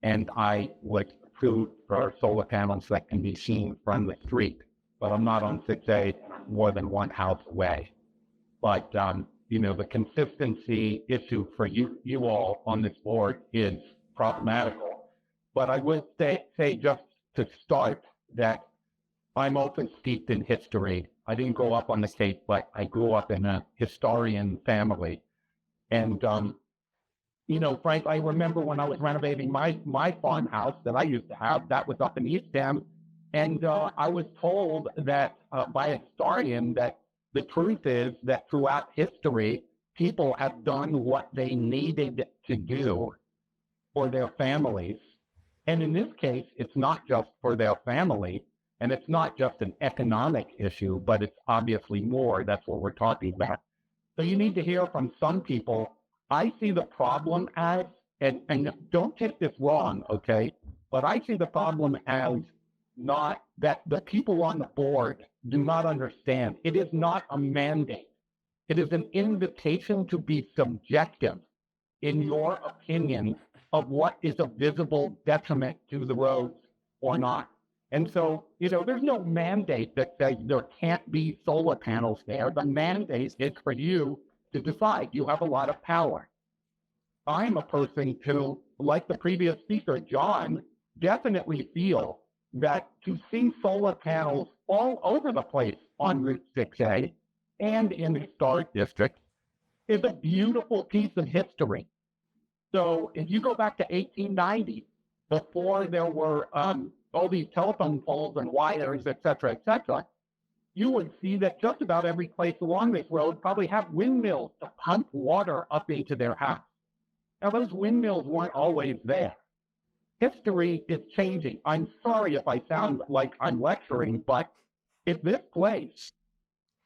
S4: and I was approved for solar panels that can be seen from the street, but I'm not on 6A, more than one house away. But, you know, the consistency issue for you all on this board is problematical. But I would say just to start that I'm also steeped in history. I didn't grow up on the Cape, but I grew up in a historian family. And, you know, Frank, I remember when I was renovating my farmhouse that I used to have, that was up in Eastham, and I was told that by a historian that the truth is that throughout history, people have done what they needed to do for their families. And in this case, it's not just for their family, and it's not just an economic issue, but it's obviously more. That's what we're talking about. So you need to hear from some people. I see the problem as, and don't take this wrong, okay? But I see the problem as not that the people on the board do not understand. It is not a mandate. It is an invitation to be subjective in your opinion of what is a visible detriment to the roads or not. And so, you know, there's no mandate that says there can't be solar panels there. The mandate is for you to decide. You have a lot of power. I'm a person who, like the previous speaker, John, definitely feel that to see solar panels all over the place on Route 6A and in historic districts is a beautiful piece of history. So if you go back to 1890, before there were all these telephone poles and wires, et cetera, you would see that just about every place along this road probably have windmills to pump water up into their house. Now, those windmills weren't always there. History is changing. I'm sorry if I sound like I'm lecturing, but if this place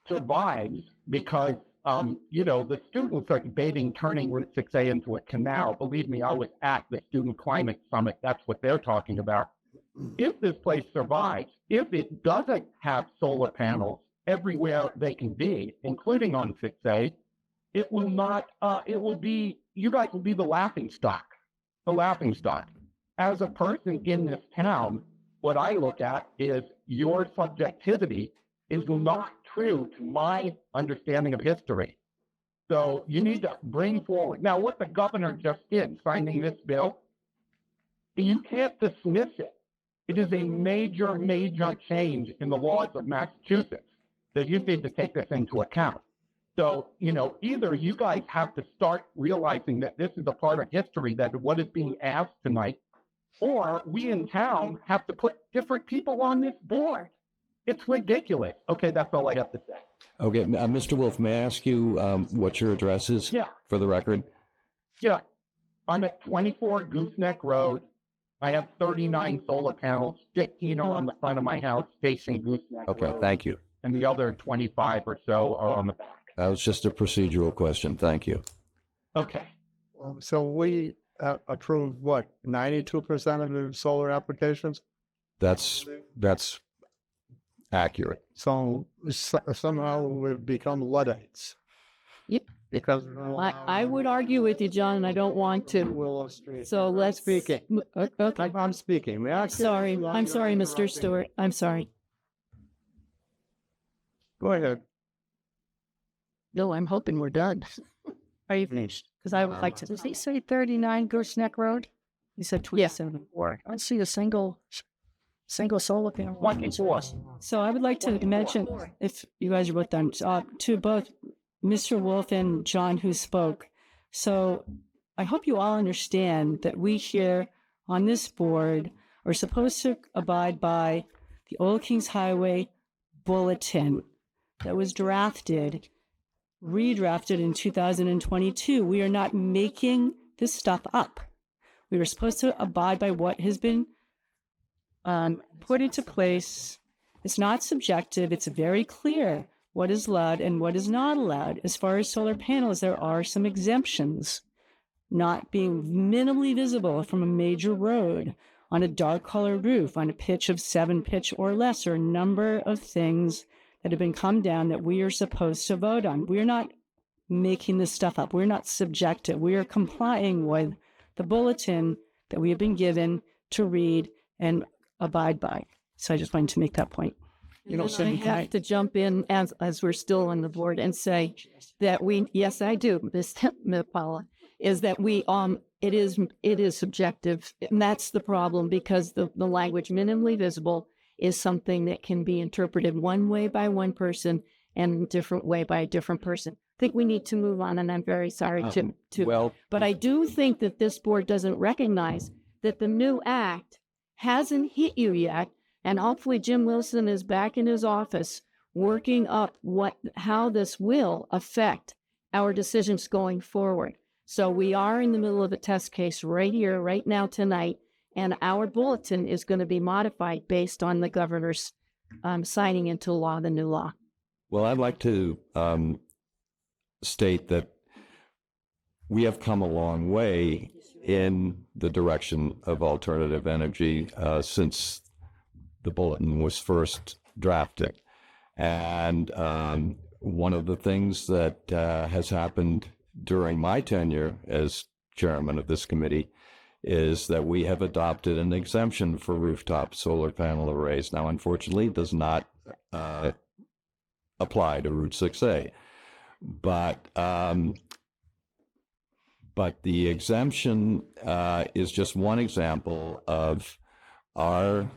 S4: survives because, the students are debating turning Route 6A into a canal. Believe me, I was at the Student Climate Summit. That's what they're talking about. If this place survives, if it doesn't have solar panels everywhere they can be, including on 6A, it will not, you guys will be the laughing stock. As a person in this town, what I look at is your subjectivity is not true to my understanding of history. So you need to bring forward. Now, what the governor just did, signing this bill, you can't dismiss it. It is a major, major change in the laws of Massachusetts that you need to take this into account. So, either you guys have to start realizing that this is a part of history, that what is being asked tonight, or we in town have to put different people on this board. It's ridiculous. Okay, that's all I have to say.
S1: Okay, Mr. Wolf, may I ask you what your address is?
S4: Yeah.
S1: For the record?
S4: Yeah. I'm at 24 Gooseneck Road. I have 39 solar panels, 15 on the front of my house facing Gooseneck
S1: Okay,
S4: Road.
S1: thank you.
S4: And the other 25 or so are on the back.
S1: That was just a procedural question. Thank you.
S4: Okay.
S2: So we approved what, 92% of the solar applications?
S1: That's accurate.
S2: So somehow we've become Luddites.
S3: Yep.
S2: Because
S3: I would argue with you, John, and I don't want to.
S2: Willow Street.
S3: So let's
S2: Speaking.
S3: Okay.
S2: I'm speaking. May I
S3: Sorry. I'm sorry, Mr. Stewart. I'm sorry.
S2: Go ahead.
S3: No, I'm hoping we're done.
S10: Are you finished? Because I would like to. Does he say 39 Gooseneck Road? He said 27.4. I don't see a single solar panel.
S4: One is yours.
S7: So I would like to mention, if you guys are both done, to both Mr. Wolf and John who spoke. So I hope you all understand that we here on this board are supposed to abide by the Old Kings Highway Bulletin that was redrafted in 2022. We are not making this stuff up. We were supposed to abide by what has been put into place. It's not subjective. It's very clear what is allowed and what is not allowed. As far as solar panels, there are some exemptions. Not being minimally visible from a major road, on a dark colored roof, on a pitch of 7 pitch or less, or a number of things that have been come down that we are supposed to vote on. We're not making this stuff up. We're not subjective. We are complying with the bulletin that we have been given to read and abide by. So I just wanted to make that point.
S3: I have to jump in as we're still on the board and say that yes, I do, Ms. Paula, is that it is subjective. And that's the problem, because the language minimally visible is something that can be interpreted one way by one person and a different way by a different person. I think we need to move on, and I'm very sorry but I do think that this board doesn't recognize that the new act hasn't hit you yet, and hopefully Jim Wilson is back in his office working up how this will affect our decisions going forward. So we are in the middle of a test case right here, right now, tonight, and our bulletin is going to be modified based on the governor's signing into law, the new law.
S1: Well, I'd like to state that we have come a long way in the direction of alternative energy since the bulletin was first drafted. And one of the things that has happened during my tenure as chairman of this committee is that we have adopted an exemption for rooftop solar panel arrays. Now, unfortunately, it does not apply to Route 6A. But the exemption is just one example of our,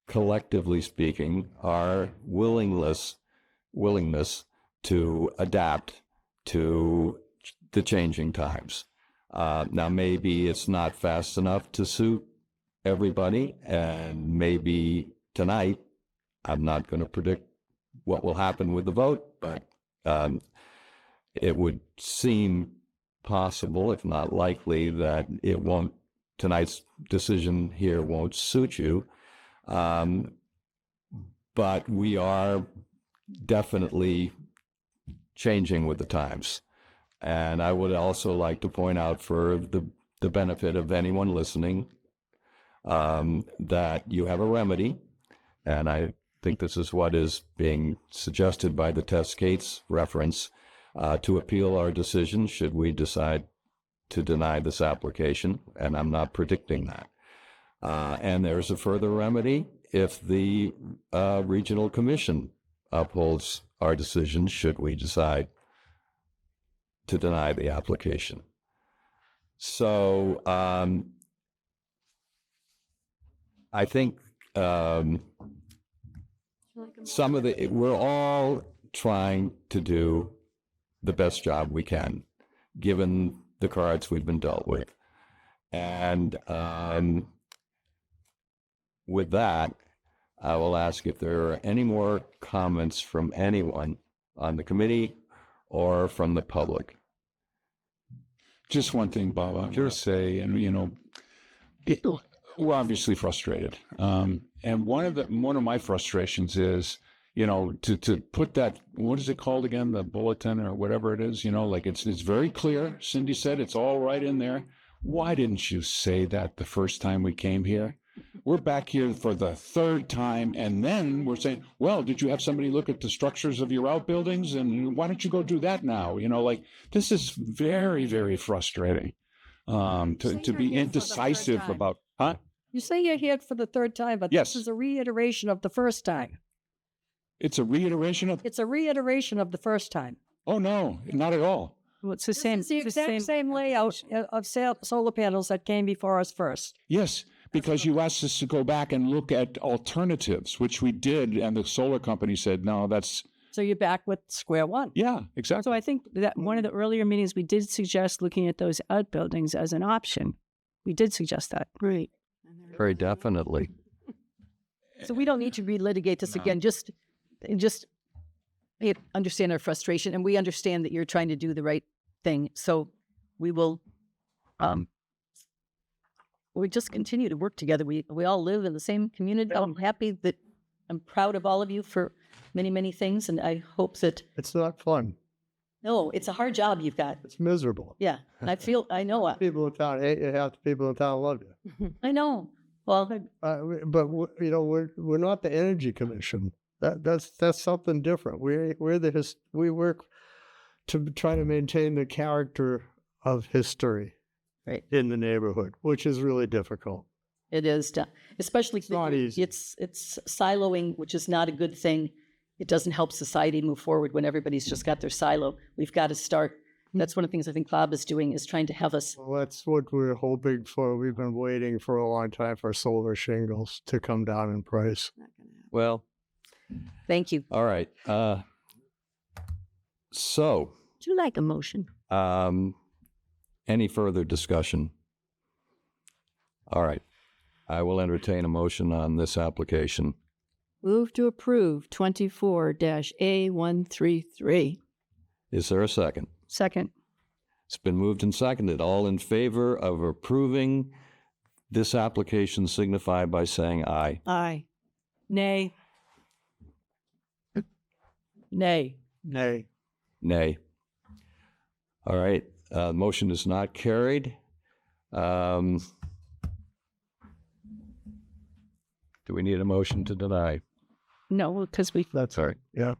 S1: collectively speaking, our willingness to adapt to the changing times. Now, maybe it's not fast enough to suit everybody, and maybe tonight, I'm not going to predict what will happen with the vote, but it would seem possible, if not likely, that tonight's decision here won't suit you. But we are definitely changing with the times. And I would also like to point out, for the benefit of anyone listening, that you have a remedy. And I think this is what is being suggested by the Tess Gates reference, to appeal our decision should we decide to deny this application. And I'm not predicting that. And there's a further remedy if the regional commission upholds our decision should we decide to deny the application. So I think we're all trying to do the best job we can, given the cards we've been dealt with. And with that, I will ask if there are any more comments from anyone on the committee or from the public.
S8: Just one thing, Bob, I want to say, and we're obviously frustrated. And one of my frustrations is, to put that, what is it called again, the bulletin or whatever it is, like it's very clear. Cindy said it's all right in there. Why didn't you say that the first time we came here? We're back here for the third time, and then we're saying, well, did you have somebody look at the structures of your outbuildings? And why don't you go do that now? This is very, very frustrating to be indecisive about, huh?
S10: You say you're here for the third time, but
S8: Yes.
S10: this is a reiteration of the first time.
S8: It's a reiteration of,
S10: It's a reiteration of the first time.
S8: oh, no, not at all.
S7: Well, it's the same.
S10: It's the
S7: it's the
S10: exact same layout of solar panels that came before us first.
S8: Yes, because you asked us to go back and look at alternatives, which we did, and the solar company said, no, that's,
S10: So you're back with square one.
S8: yeah, exactly.
S7: So I think that one of the earlier meetings, we did suggest looking at those outbuildings as an option. We did suggest that.
S3: Right.
S1: Very definitely.
S9: So we don't need to relitigate this again. Just understand our frustration, and we understand that you're trying to do the right thing. So we will, we just continue to work together. We all live in the same community. I'm proud of all of you for many, many things, and I hope that.
S2: It's not fun.
S9: No, it's a hard job you've got.
S2: It's miserable.
S9: Yeah, and I know.
S2: People in town hate you. Half the people in town love you.
S9: I know. Well,
S2: We're not the Energy Commission. That's something different. We work to try to maintain the character of history,
S9: right,
S2: in the neighborhood, which is really difficult.
S9: it is, especially
S2: It's not easy.
S9: It's siloing, which is not a good thing. It doesn't help society move forward when everybody's just got their silo. We've got to start. That's one of the things I think Bob is doing, is trying to have us.
S2: Well, that's what we're hoping for. We've been waiting for a long time for solar shingles to come down in price.
S1: Well,
S9: Thank you.
S1: all right. So,
S3: Do you like a motion?
S1: any further discussion? All right. I will entertain a motion on this application.
S3: Move to approve 24-A133.
S1: Is there a second?
S7: Second.
S1: It's been moved and seconded. All in favor of approving this application signify by saying aye.
S3: Aye.
S10: Nay. Nay.
S2: Nay.
S1: Nay. All right. Motion is not carried. Do we need a motion to deny?
S7: No, because we.
S2: That's
S1: Sorry.
S2: yeah.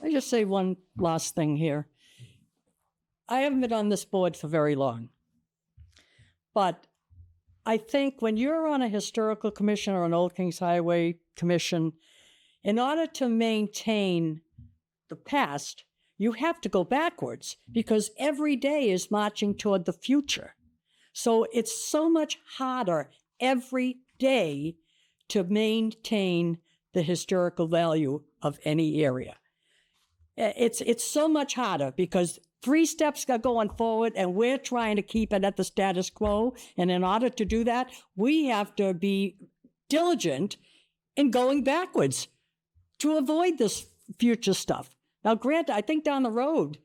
S10: I just say one last thing here. I haven't been on this board for very long, but I think when you're on a historical commission or an Old Kings Highway commission, in order to maintain the past, you have to go backwards because every day is marching toward the future. So it's so much harder every day to maintain the historical value of any area. It's so much harder because 3 steps are going forward and we're trying to keep it at the status quo. And in order to do that, we have to be diligent in going backwards to avoid this future stuff. Now, granted, I think down the road,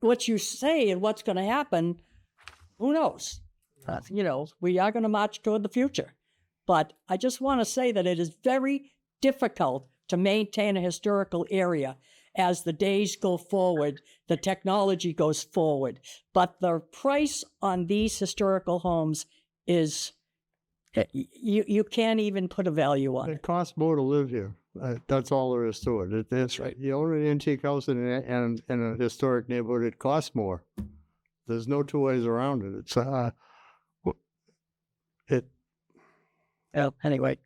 S10: what you say and what's going to happen, who knows? We are going to march toward the future. But I just want to say that it is very difficult to maintain a historical area as the days go forward, the technology goes forward. But the price on these historical homes is, you can't even put a value on it.
S11: It costs more to live here. That's all there is to it. That's right. You own an antique house in a historic neighborhood, it costs more. There's no two ways around it. It's
S10: Well, anyway.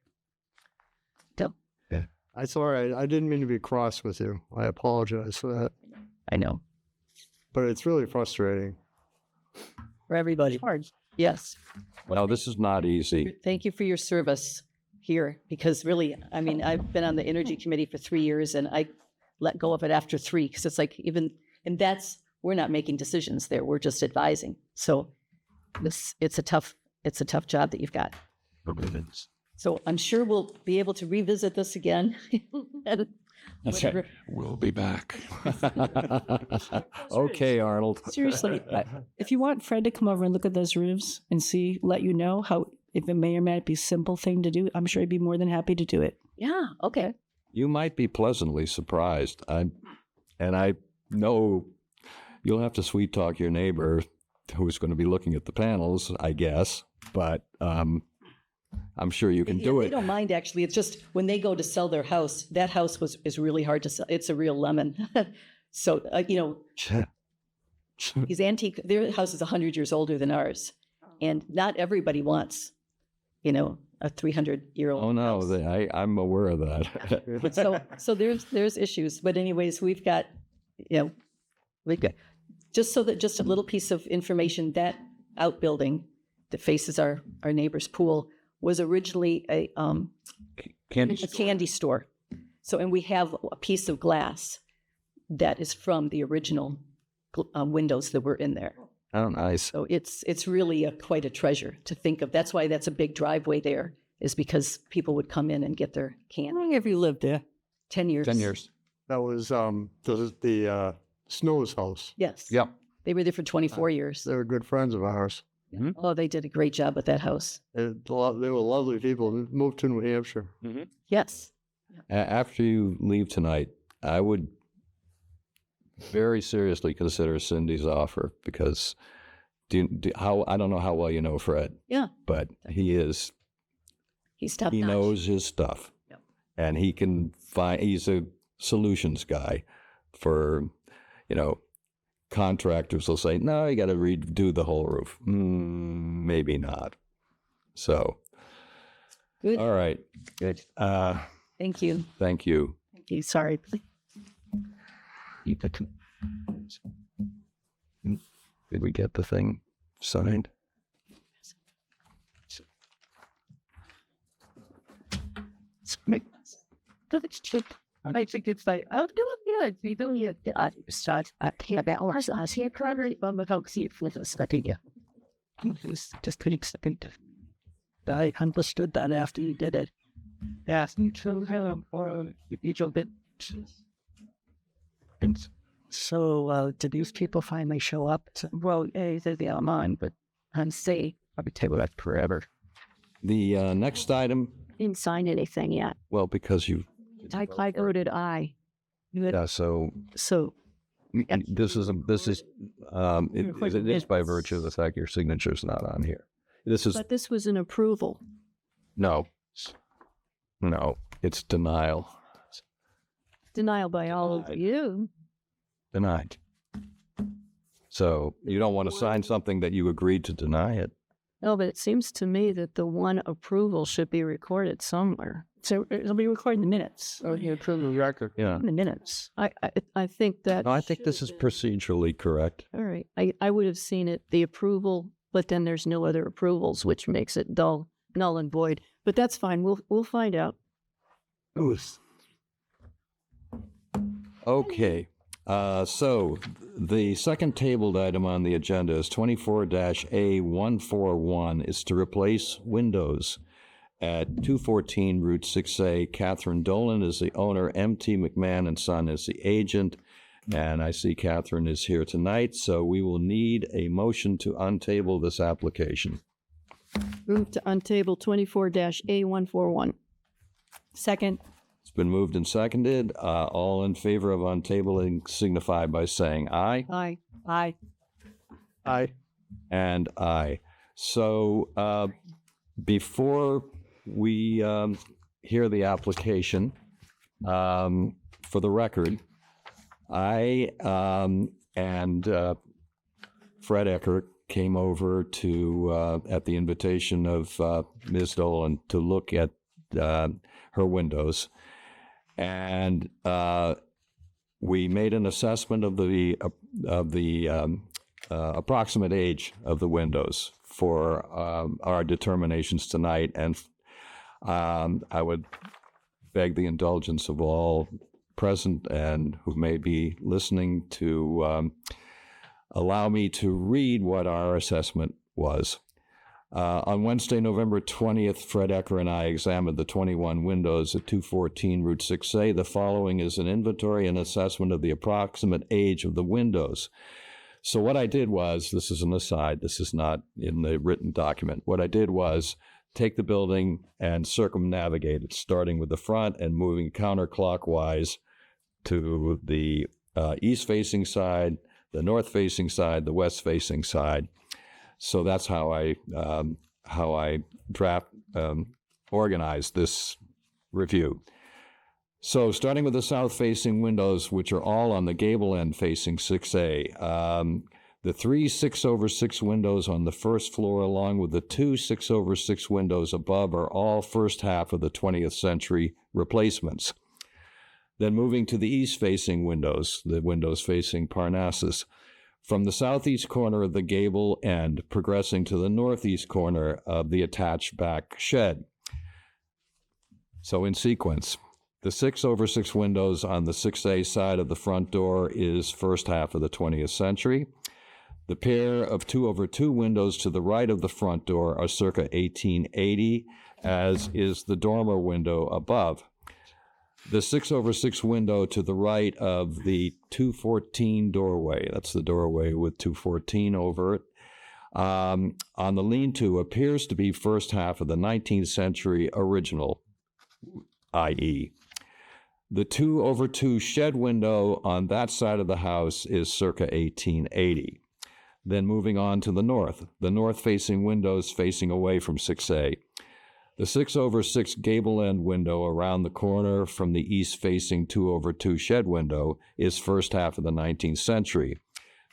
S11: It's all right. I didn't mean to be cross with you. I apologize for that.
S9: I know.
S11: But it's really frustrating.
S10: For everybody.
S9: Hard. Yes.
S1: Well, this is not easy.
S9: Thank you for your service here, because really, I mean, I've been on the Energy Committee for 3 years, and I let go of it after 3, because it's like we're not making decisions there. We're just advising. So it's a tough job that you've got. So I'm sure we'll be able to revisit this again.
S8: That's right. We'll be back.
S1: Okay, Arnold.
S7: Seriously, if you want Fred to come over and look at those roofs and let you know if it may or may not be a simple thing to do, I'm sure he'd be more than happy to do it.
S9: Yeah. Okay.
S1: You might be pleasantly surprised. I know you'll have to sweet talk your neighbor who's going to be looking at the panels, I guess, but I'm sure you can do it.
S9: They don't mind, actually. It's just when they go to sell their house, that house is really hard to sell. It's a real lemon. So, these antique, their house is 100 years older than ours. And not everybody wants, a 300-year-old
S1: Oh, no,
S9: house.
S1: I'm aware of that.
S9: So there's issues. But anyways, we've got just a little piece of information, that outbuilding that faces our neighbor's pool was originally a candy store. So, and we have a piece of glass that is from the original windows that were in there.
S1: Oh, nice.
S9: So it's really quite a treasure to think of. That's why that's a big driveway there, is because people would come in and get their
S10: How
S9: candy.
S10: long have you lived there?
S9: 10 years.
S8: 10 years.
S11: That was the Snow's house.
S9: Yes.
S8: Yep.
S9: They were there for 24 years.
S11: They were good friends of ours.
S9: Oh, they did a great job with that house.
S11: They were lovely people. They moved to New Hampshire.
S9: Yes.
S1: After you leave tonight, I would very seriously consider Cindy's offer, because I don't know how well you know Fred.
S9: Yeah.
S1: But
S9: He's top
S1: he
S9: notch.
S1: knows his stuff.
S9: Yep.
S1: And he's a solutions guy for, contractors will say, no, you got to redo the whole roof. Maybe not. So,
S9: Good.
S1: all right.
S9: Good. Thank you.
S1: Thank you.
S9: Thank you. Sorry.
S1: Did we get the thing signed?
S3: I think it's like, oh, doing good. We don't need to start about us here, probably, but we don't see it for the second year. Just pretty second. I understood that after you did it. Yeah, you told him, or you told it. So, did these people finally show up? Well, they are mine, but I'm safe. I'll be table that forever.
S1: The next item,
S6: Didn't sign anything yet.
S1: well, because you,
S6: I voted aye.
S1: yeah, so
S6: So
S1: this is it's by virtue of the fact your signature's not on here.
S6: but this was an approval.
S1: No, it's denial.
S6: Denial by all of you.
S1: Denied. So you don't want to sign something that you agreed to deny it.
S6: No, but it seems to me that the one approval should be recorded somewhere.
S7: So it'll be recorded in the minutes.
S2: Oh, yeah, for the record.
S1: Yeah.
S7: In the minutes.
S3: I think that.
S1: No, I think this is
S3: should have been-
S1: procedurally correct.
S3: All right. I would have seen it, the approval, but then there's no other approvals, which makes it null and void. But that's fine. We'll find out.
S1: Okay. So the second tabled item on the agenda is 24-A141 is to replace windows at 214 Route 6A. Catherine Dolan is the owner, M.T. McMahon and Son is the agent, and I see Catherine is here tonight, so we will need a motion to untable this application.
S3: Move to untable 24-A141.
S7: Second.
S1: It's been moved and seconded. All in favor of untabling signify by saying aye.
S3: Aye.
S7: Aye.
S2: Aye.
S1: And aye. So before we hear the application, for the record, I and Fred Eckert came over to, at the invitation of Ms. Dolan, to look at her windows. And we made an assessment of the approximate age of the windows for our determinations tonight. And I would beg the indulgence of all present and who may be listening to allow me to read what our assessment was. On Wednesday, November 20th, Fred Ecker and I examined the 21 windows at 214 Route 6A. The following is an inventory and assessment of the approximate age of the windows. So what I did was, this is an aside, this is not in the written document. What I did was take the building and circumnavigate it, starting with the front and moving counterclockwise to the east-facing side, the north-facing side, the west-facing side. So that's how I organized this review. So starting with the south-facing windows, which are all on the gable end facing 6A, the 3 6/6 windows on the first floor, along with the 2 6/6 windows above, are all first half of the 20th century replacements. Then moving to the east-facing windows, the windows facing Parnassus, from the southeast corner of the gable end, progressing to the northeast corner of the attached back shed. So in sequence, the 6/6 windows on the 6A side of the front door is first half of the 20th century. The pair of 2/2 windows to the right of the front door are circa 1880, as is the dormer window above. The 6/6 window to the right of the 214 doorway, that's the doorway with 214 over it, on the lean-to appears to be first half of the 19th century original, i.e. The 2/2 shed window on that side of the house is circa 1880. Then moving on to the north-facing windows facing away from 6A. The 6/6 gable end window around the corner from the east-facing 2/2 shed window is first half of the 19th century.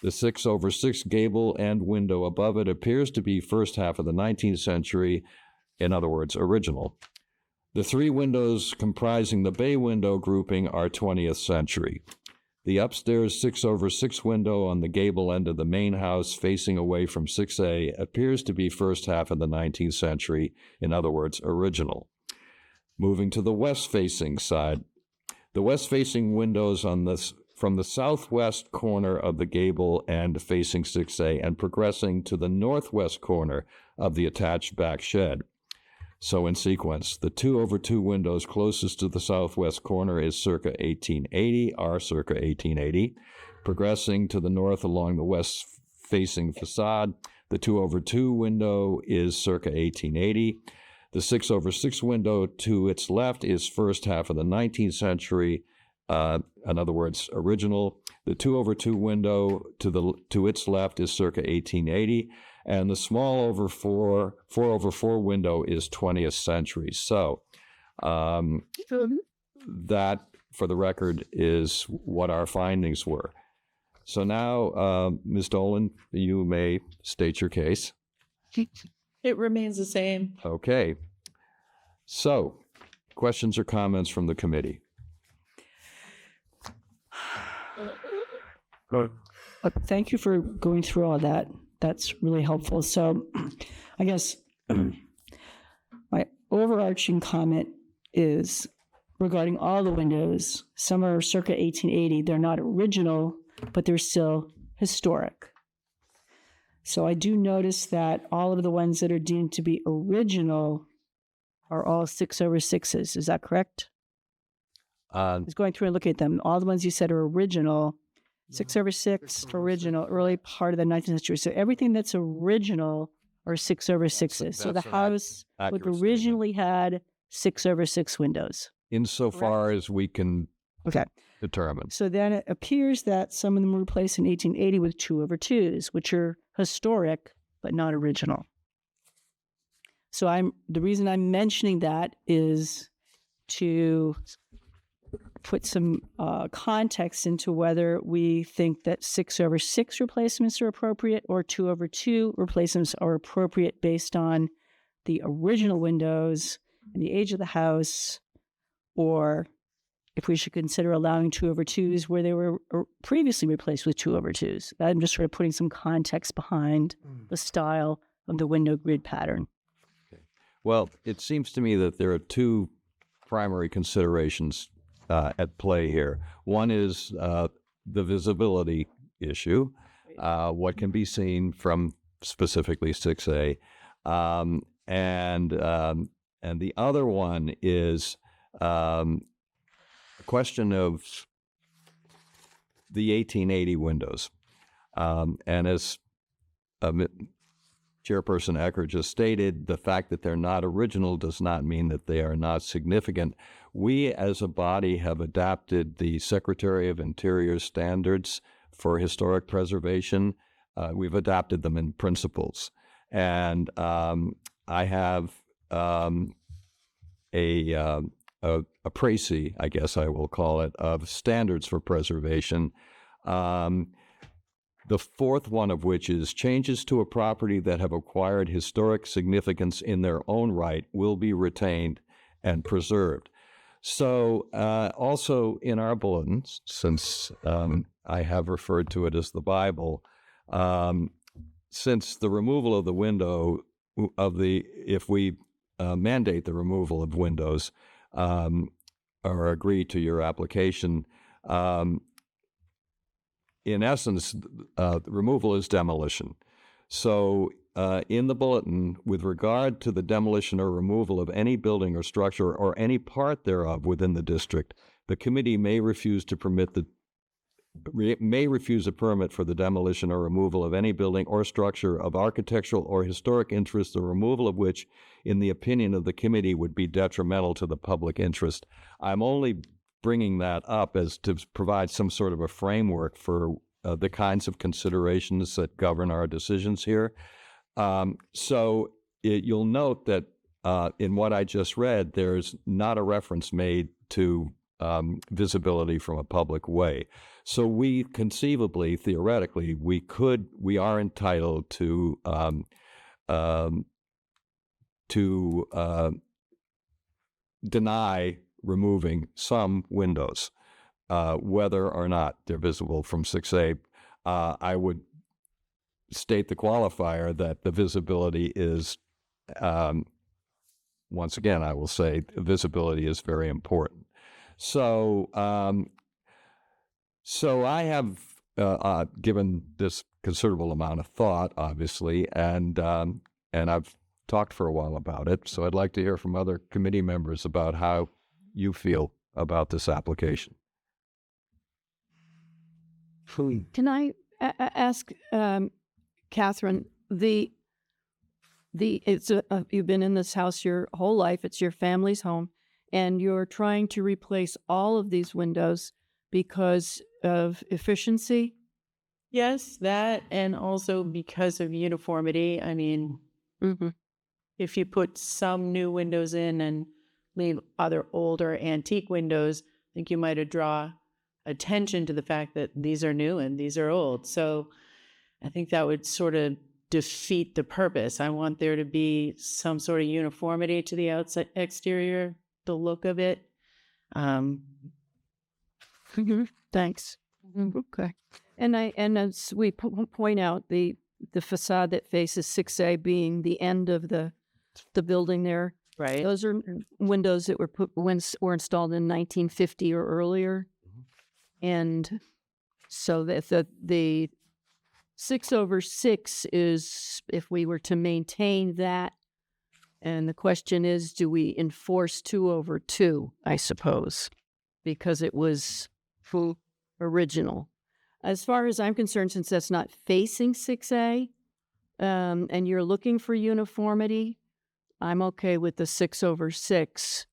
S1: The 6/6 gable end window above it appears to be first half of the 19th century, in other words, original. The 3 windows comprising the bay window grouping are 20th century. The upstairs 6/6 window on the gable end of the main house facing away from 6A appears to be first half of the 19th century, in other words, original. Moving to the west-facing side, the west-facing windows on this from the southwest corner of the gable end facing 6A and progressing to the northwest corner of the attached back shed. So in sequence, the 2/2 windows closest to the southwest corner is circa 1880, are circa 1880. Progressing to the north along the west-facing facade, the 2/2 window is circa 1880. The 6/6 window to its left is first half of the 19th century, in other words, original. The 2/2 window to its left is circa 1880. And the small 4/4 window is 20th century. So that, for the record, is what our findings were. So now, Ms. Dolan, you may state your case.
S6: It remains the same.
S1: Okay. So questions or comments from the committee?
S7: Thank you for going through all that. That's really helpful. So I guess my overarching comment is regarding all the windows. Some are circa 1880. They're not original, but they're still historic. So I do notice that all of the ones that are deemed to be original are all 6/6s. Is that correct? I was going through and looking at them. All the ones you said are original, 6/6, original, early part of the 19th century. So everything that's original are 6/6s. So the
S1: that's an
S7: house would
S1: accurate statement.
S7: originally had 6/6 windows.
S1: Insofar as we can
S7: Okay.
S1: determine.
S7: So then it appears that some of them were replaced in 1880 with 2/2s, which are historic but not original. So the reason I'm mentioning that is to put some context into whether we think that 6/6 replacements are appropriate or 2/2 replacements are appropriate based on the original windows and the age of the house, or if we should consider allowing 2/2s where they were previously replaced with 2/2s. I'm just sort of putting some context behind the style of the window grid pattern.
S1: Well, it seems to me that there are two primary considerations at play here. One is the visibility issue, what can be seen from specifically 6A, and the other one is a question of the 1880 windows, and as Chairperson Ecker just stated, the fact that they're not original does not mean that they are not significant. We, as a body, have adapted the Secretary of Interior standards for historic preservation. We've adapted them in principles. And I have a précis, I guess I will call it, of standards for preservation. The fourth one of which is changes to a property that have acquired historic significance in their own right will be retained and preserved. So also in our bulletins, since I have referred to it as the Bible, since the removal of the window if we mandate the removal of windows or agree to your application, in essence, the removal is demolition. So in the bulletin, with regard to the demolition or removal of any building or structure or any part thereof within the district, the committee may refuse a permit for the demolition or removal of any building or structure of architectural or historic interest, the removal of which, in the opinion of the committee, would be detrimental to the public interest. I'm only bringing that up as to provide some sort of a framework for the kinds of considerations that govern our decisions here. So you'll note that in what I just read, there's not a reference made to visibility from a public way. So we conceivably, theoretically, we are entitled to deny removing some windows, whether or not they're visible from 6A. I would state the qualifier that the visibility is, once again, I will say visibility is very important. So, so I have given this considerable amount of thought, obviously, and I've talked for a while about it. So I'd like to hear from other committee members about how you feel about this application.
S3: Can I ask Catherine? You've been in this house your whole life. It's your family's home, and you're trying to replace all of these windows because of efficiency.
S6: Yes, that, and also because of uniformity. I mean, if you put some new windows in and leave other older antique windows, I think you might draw attention to the fact that these are new and these are old. So I think that would sort of defeat the purpose. I want there to be some sort of uniformity to the outside exterior the look of it.
S3: Thanks. Okay. And as we point out, the facade that faces 6A being the end of the building there,
S6: Right.
S3: those are windows that were installed in 1950 or earlier. And so that the 6/6 is if we were to maintain that. And the question is, do we enforce 2/2, I suppose, because it was full original. As far as I'm concerned, since that's not facing 6A, and you're looking for uniformity, I'm okay with the 6/6.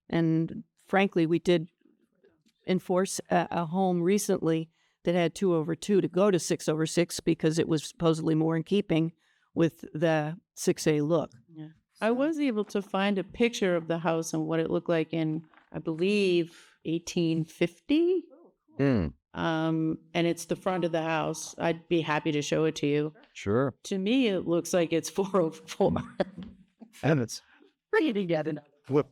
S3: And frankly, we did enforce a home recently that had 2/2 to go to 6/6 because it was supposedly more in keeping with the 6A look.
S6: Yeah. I was able to find a picture of the house and what it looked like in, I believe, 1850. And it's the front of the house. I'd be happy to show it to you.
S1: Sure.
S6: To me, it looks like it's 404.
S11: And it's
S6: Bring it again.
S11: whip.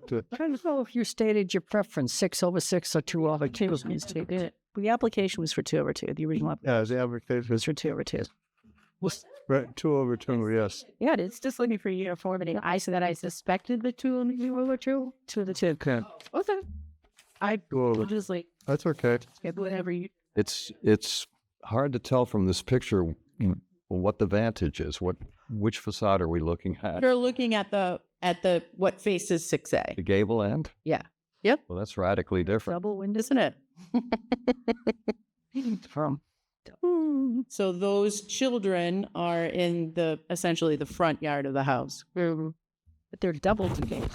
S10: Trying to know if you stated your preference, 6/6 or 2/2.
S7: The application was for 2/2. The original application
S11: Yeah, the application
S7: was
S11: is
S7: for 2/2.
S11: right, 2/2, yes.
S7: Yeah, it's just looking for uniformity. I suspected the 2/2. 2/2.
S11: Okay.
S7: Okay. I
S11: 2/2.
S7: just like
S11: That's okay.
S7: whatever you.
S1: It's hard to tell from this picture what the vantage is. Which facade are we looking at?
S6: You're looking at the what faces 6A,
S1: The gable end?
S6: Yeah. Yep.
S1: Well, that's radically different.
S7: Double window.
S6: isn't it?
S7: From.
S6: So those children are in essentially the front yard of the house.
S7: But they're double together.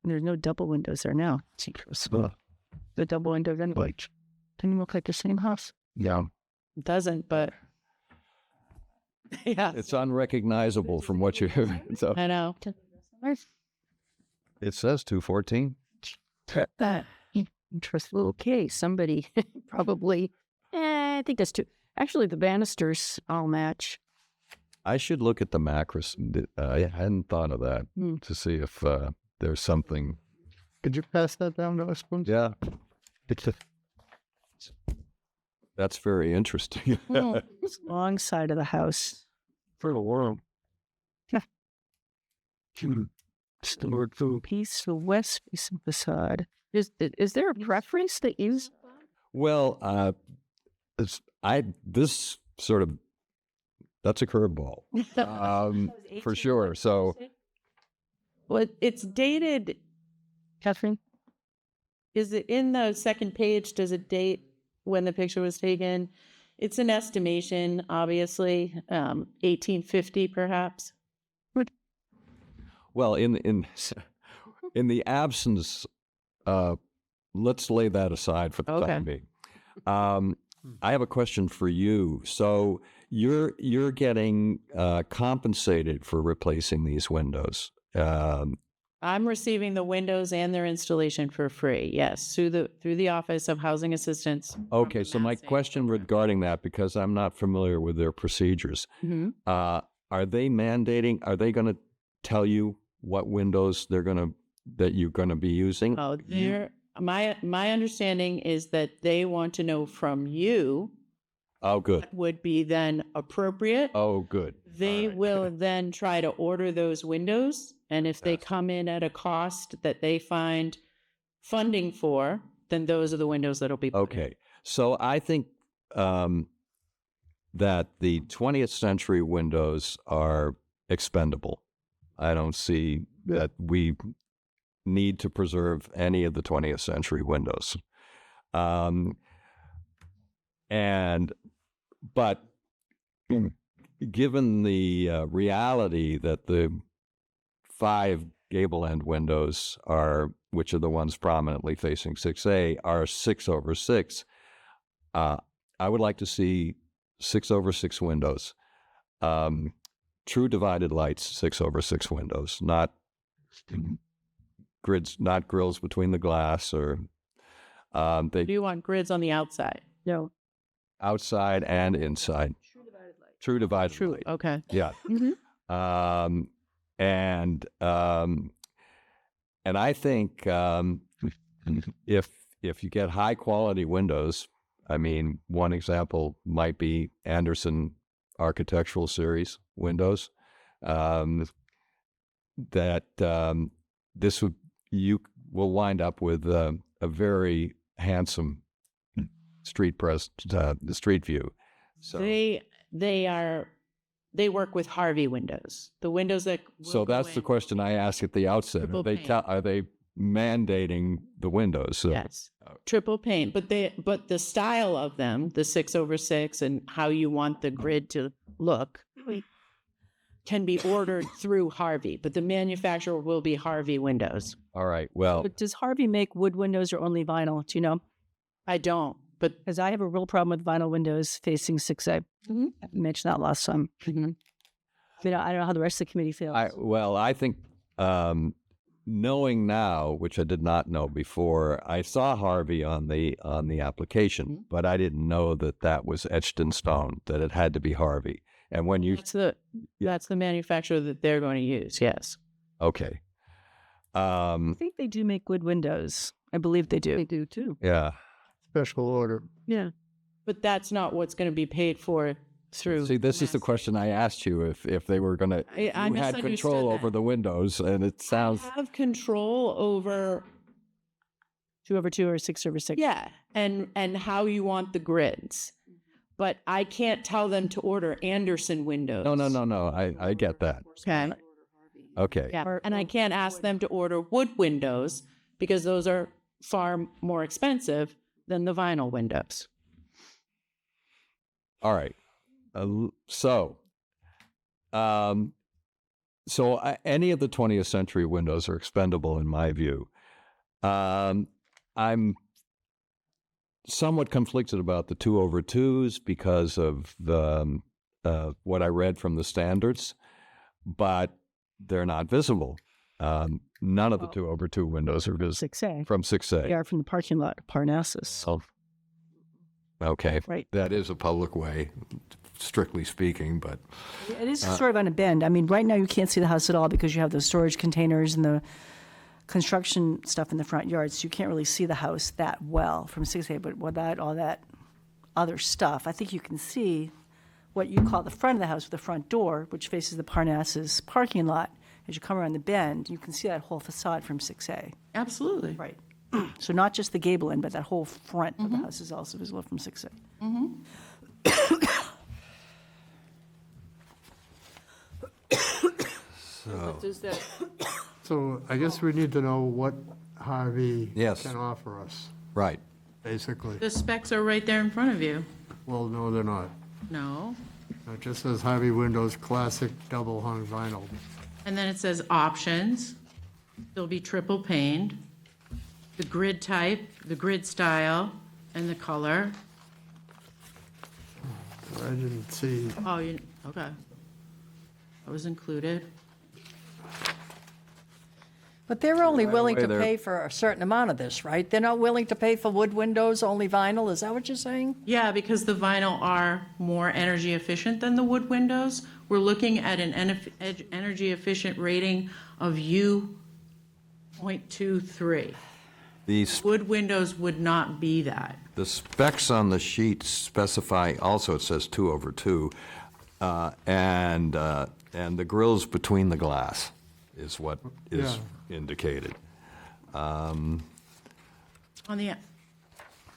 S7: There's no double windows there now. The double windows anyway. Doesn't look like the same house.
S1: Yeah.
S6: It doesn't, but yeah,
S1: It's unrecognizable from what you hear. So
S6: I know.
S1: it says 214.
S3: Interesting. Okay, somebody probably. I think that's two. Actually, the banisters all match.
S1: I should look at the macros. I hadn't thought of that to see if there's something.
S11: Could you pass that down to us, please?
S1: Yeah. That's very interesting.
S7: Long side of the house.
S11: For the world.
S7: Peaceful west facing facade.
S3: Is there a preference that you?
S1: Well, this sort of that's a curveball for sure. So
S6: Well, it's dated.
S7: Catherine?
S6: Is it in the second page? Does it date when the picture was taken? It's an estimation, obviously, 1850 perhaps.
S1: well, in the absence, let's lay that aside for the
S6: Okay.
S1: time being. I have a question for you. So you're getting compensated for replacing these windows.
S6: I'm receiving the windows and their installation for free. Yes, through the Office of Housing Assistance.
S1: Okay, so my question regarding that, because I'm not familiar with their procedures, are they mandating? Are they going to tell you what windows that you're going to be using?
S6: Oh, my understanding is that they want to know from you
S1: Oh, good.
S6: what would be then appropriate.
S1: Oh, good.
S6: They will then try to order those windows, and if they come in at a cost that they find funding for, then those are the windows that'll be put in.
S1: Okay, so I think that the 20th century windows are expendable. I don't see that we need to preserve any of the 20th century windows. But given the reality that the 5 gable end windows which are the ones prominently facing 6A, are 6/6, I would like to see 6/6 windows. True divided lights, 6/6 windows, not grids, not grills between the glass or
S6: Do you want grids on the outside?
S7: No.
S1: outside and inside. True divided light.
S6: Okay.
S1: Yeah. And And I think if you get high quality windows, I mean, one example might be Anderson Architectural Series windows. You will wind up with a very handsome street view. So
S6: they work with Harvey windows. The windows that
S1: so that's the question I asked at the outset.
S6: Triple pane.
S1: Are they mandating the windows? So,
S6: Yes, triple pane. But the style of them, the 6/6, and how you want the grid to look, can be ordered through Harvey. But the manufacturer will be Harvey windows.
S1: all right. Well,
S7: But does Harvey make wood windows or only vinyl? Do you know?
S6: I don't, but
S7: Because I have a real problem with vinyl windows facing 6A.
S6: Mhm.
S7: I mentioned that last time. I mean, I don't know how the rest of the committee feels.
S1: I think knowing now, which I did not know before, I saw Harvey on the application, but I didn't know that was etched in stone, that it had to be Harvey. And when you
S6: that's the manufacturer that they're going to use. Yes.
S1: okay,
S7: I think they do make wood windows. I believe they do.
S3: They do too.
S1: yeah.
S11: Special order.
S3: Yeah.
S6: But that's not what's going to be paid for through.
S1: See, this is the question I asked you if they were going to.
S6: I
S1: You had
S6: misunderstood
S1: control
S6: that.
S1: over the windows, and it sounds.
S6: Have control over
S7: 2/2 or 6/6.
S6: yeah, and how you want the grids. But I can't tell them to order Anderson windows.
S1: No. I get that.
S6: Okay.
S1: Okay.
S6: Yeah, and I can't ask them to order wood windows because those are far more expensive than the vinyl windows.
S1: All right. Any of the 20th century windows are expendable in my view. I'm somewhat conflicted about the 2/2s because of the what I read from the standards, but they're not visible. None of the 2/2 windows are visible
S7: 6A.
S1: from 6A.
S7: They are from the parking lot of Parnassus.
S1: Oh, okay.
S7: Right.
S1: That is a public way, strictly speaking, but
S7: It is sort of on a bend. I mean, right now you can't see the house at all because you have the storage containers and the construction stuff in the front yard, so you can't really see the house that well from 6A. But without all that other stuff, I think you can see what you call the front of the house with the front door, which faces the Parnassus parking lot. As you come around the bend, you can see that whole facade from 6A.
S6: Absolutely.
S7: Right. So not just the gable end, but that whole front of the house is also visible from 6A.
S11: So I guess we need to know what Harvey
S1: Yes.
S11: can offer us,
S1: right.
S11: basically.
S6: The specs are right there in front of you.
S11: Well, no, they're not.
S6: No.
S11: It just says Harvey Windows Classic Double Hung Vinyl.
S6: And then it says options. They'll be triple paned. The grid type, the grid style, and the color.
S11: I didn't see,
S6: Oh, okay. That was included.
S10: But they're only willing to
S1: they're-
S10: pay for a certain amount of this, right? They're not willing to pay for wood windows, only vinyl, is that what you're saying?
S6: Yeah, because the vinyl are more energy efficient than the wood windows. We're looking at an energy efficient rating of U.23. Wood windows would not be that.
S1: The specs on the sheet specify, also it says 2/2, and the grills between the glass is what is indicated.
S6: On the,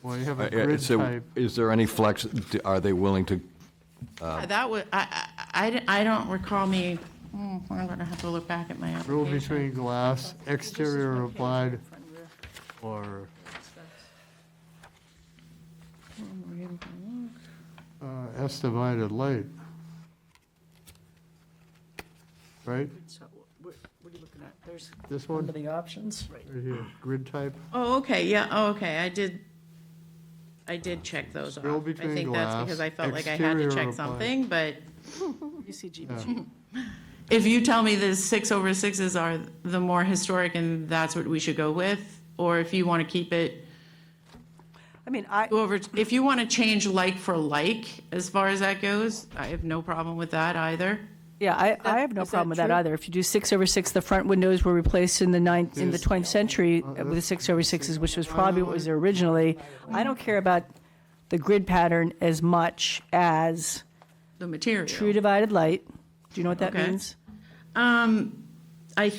S11: well, you have a grid type.
S1: Is there any flex, are they willing to,
S6: that would, I don't recall me, I'm gonna have to look back at my
S11: Rule
S6: application.
S11: between glass, exterior applied, or estimated light. Right?
S10: What are you looking at? There's
S11: This
S10: one
S11: one,
S10: of the options.
S11: right here, grid type.
S6: Oh, okay, yeah, oh, okay, I did check those off.
S11: Grill
S6: I
S11: between
S6: think that's
S11: glass,
S6: because I felt like I had to
S11: exterior
S6: check
S11: applied.
S6: something, but
S7: You see GBG.
S6: if you tell me the 6/6s are the more historic and that's what we should go with, or if you want to keep it,
S7: I mean,
S6: if you want to change like for like as far as that goes, I have no problem with that either.
S7: Yeah, I have no
S3: is that
S7: problem with that
S3: true?
S7: either. If you do 6/6, the front windows were replaced in the 20th century with 6/6s, which was probably what was there originally. I don't care about the grid pattern as much as
S6: The material.
S7: true divided light. Do you know what that
S6: Okay.
S7: means?
S6: I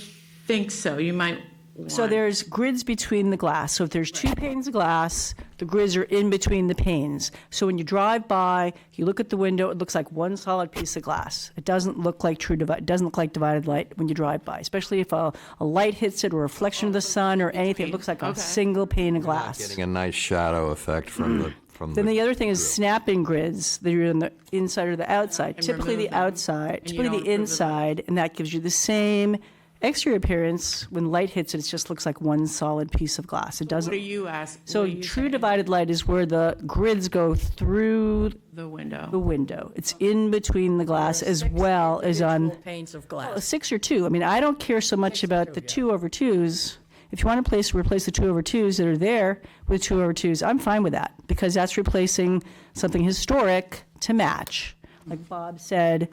S6: think so. You might
S7: So
S6: want-
S7: there's grids between the glass. So if there's two panes of glass, the grids are in between the panes. So when you drive by, you look at the window, it looks like one solid piece of glass. It doesn't look like it doesn't look like divided light when you drive by, especially if a light hits it or a reflection of the sun or anything. It looks like a
S6: Okay.
S7: single pane of glass.
S1: Getting a nice shadow effect from the
S7: Then the other thing is snap-in grids that are on the inside or the outside.
S6: And
S7: Typically the
S6: remove them.
S7: outside,
S6: And you
S7: typically
S6: don't
S7: the
S6: remove them.
S7: inside, and that gives you the same exterior appearance. When light hits it, it just looks like one solid piece of glass. It doesn't.
S6: What are you asking?
S7: So true divided light is where the grids go through
S6: The window.
S7: the window. It's in between the glass as well as on
S10: Panes of
S7: a
S10: glass.
S7: 6 or 2. I mean, I don't care so much about the 2/2s. If you want to replace the 2/2s that are there with 2/2s, I'm fine with that because that's replacing something historic to match. Like Bob said,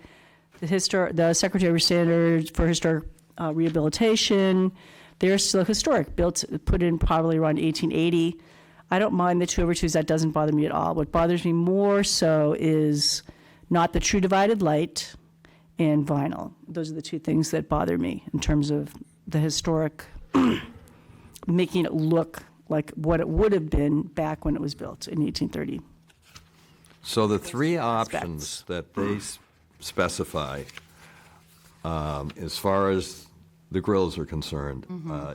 S7: the Secretary of Standards for Historic Rehabilitation, they're still historic, put in probably around 1880. I don't mind the 2/2s. That doesn't bother me at all. What bothers me more so is not the true divided light and vinyl. Those are the two things that bother me in terms of the historic, making it look like what it would have been back when it was built in 1830.
S1: So the three options that they specify, as far as the grills are concerned,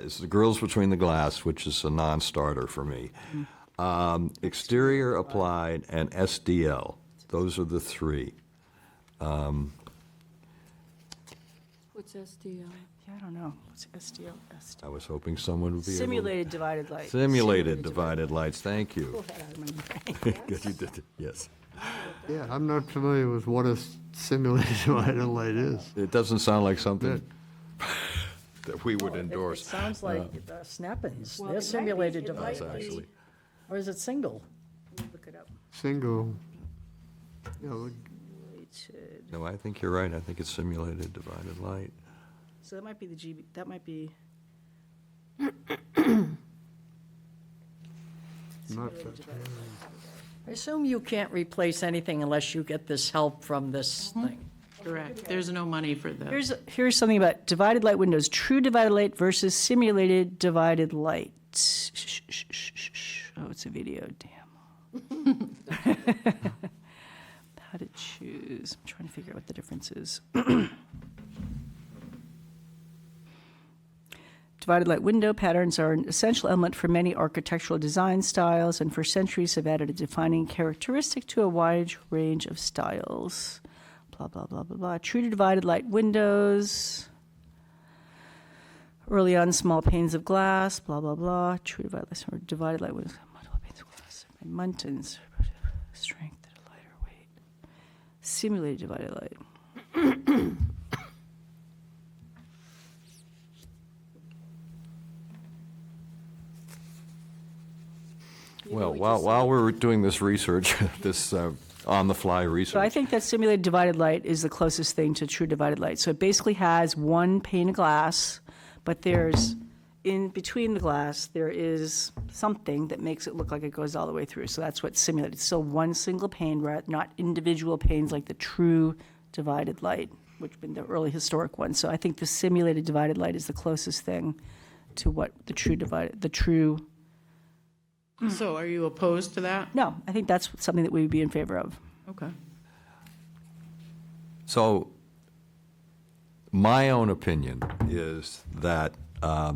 S1: is the grills between the glass, which is a non-starter for me. Exterior applied and SDL. Those are the three.
S3: What's SDL?
S7: Yeah, I don't know. What's SDL?
S1: I was hoping someone would be able to.
S7: Simulated divided light.
S1: Simulated divided lights, thank you.
S7: Pull that out of my brain.
S1: Good, you did it, yes.
S11: Yeah, I'm not familiar with what a simulated divided light is.
S1: It doesn't sound like something that we would
S10: It
S1: endorse.
S10: sounds like the snap-ins.
S3: Well,
S10: They're
S3: it might be-
S10: simulated
S3: it
S10: divided
S3: might
S10: lights.
S1: Actually,
S10: Or is it single?
S7: Look it up.
S11: Single. You know,
S1: no, I think you're right. I think it's simulated divided light.
S7: So that might be the GB, that might be.
S11: not
S10: I assume you can't replace anything unless you get this help from this thing.
S6: Correct. There's no money for the.
S7: Here's something about divided light windows, true divided light versus simulated divided light. Oh, it's a video, damn. How to choose. I'm trying to figure out what the difference is. Divided light window patterns are an essential element for many architectural design styles and for centuries have added a defining characteristic to a wide range of styles. Blah, blah, blah, blah, blah. True to divided light windows. Early on, small panes of glass, blah, blah, blah. True divided light windows. Multiple panes of glass. Muntins. Strength at a lighter weight. Simulated divided light.
S1: Well, while we're doing this research, this on-the-fly research.
S7: So I think that simulated divided light is the closest thing to true divided light. So it basically has one pane of glass, but there's, in between the glass, there is something that makes it look like it goes all the way through. So that's what's simulated. It's still one single pane, not individual panes like the true divided light, which have been the early historic ones. So I think the simulated divided light is the closest thing to what the true.
S6: So are you opposed to that?
S7: No, I think that's something that we would be in favor of.
S6: Okay.
S1: So, my own opinion is that I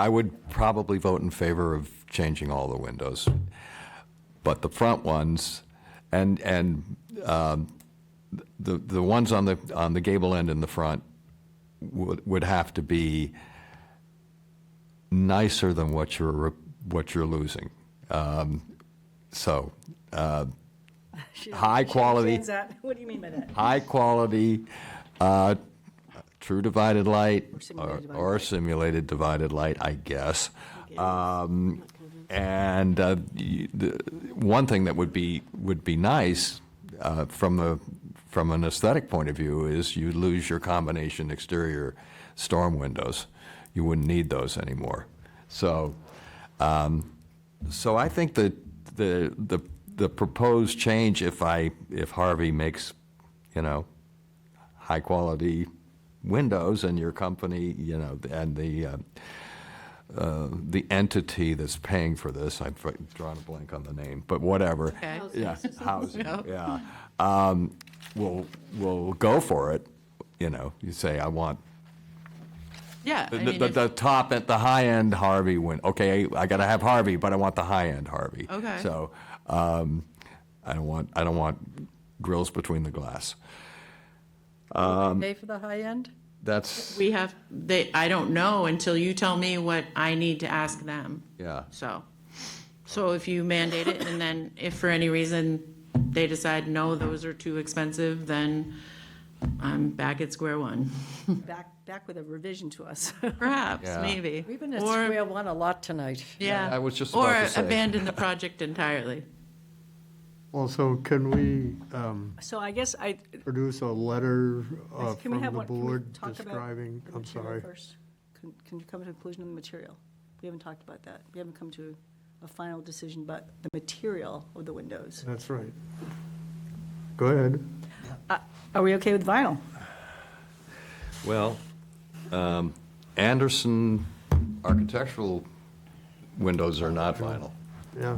S1: would probably vote in favor of changing all the windows, but the front ones and the ones on the gable end in the front would have to be nicer than what you're losing. High quality.
S7: What do you mean by that?
S1: High quality, true divided light or simulated divided light, I guess. And the one thing that would be nice, from an aesthetic point of view, is you lose your combination exterior storm windows. You wouldn't need those anymore. So, so I think that the proposed change, if Harvey makes, high quality windows, and your company, and the entity that's paying for this, I've drawn a blank on the name, but whatever.
S6: Okay.
S1: Yeah, housing, yeah. We'll go for it. You say, I want
S6: Yeah. I mean,
S1: the top at the high end Harvey win. Okay, I got to have Harvey, but I want the high end Harvey.
S6: Okay.
S1: So I don't want grills between the glass.
S10: Pay for the high end?
S1: That's
S6: I don't know until you tell me what I need to ask them.
S1: yeah.
S6: So if you mandate it, and then if for any reason they decide, no, those are too expensive, then I'm back at square one.
S10: Back with a revision to us.
S6: Perhaps,
S1: Yeah.
S6: maybe.
S10: We've been at
S6: Or-
S10: square one a lot tonight.
S6: Yeah.
S1: I was just
S6: Or
S1: about to say.
S6: abandon the project entirely.
S11: Also, can we
S7: So I guess
S11: produce a letter
S7: can we
S11: from
S7: have
S11: the
S7: one, can we
S11: board
S7: talk about
S11: describing,
S7: the
S11: I'm
S7: material
S11: sorry.
S7: first? Can you come to a conclusion on the material? We haven't talked about that. We haven't come to a final decision about the material of the windows.
S11: That's right. Go ahead.
S7: Are we okay with vinyl?
S1: Well, Anderson architectural windows are not vinyl.
S11: Yeah.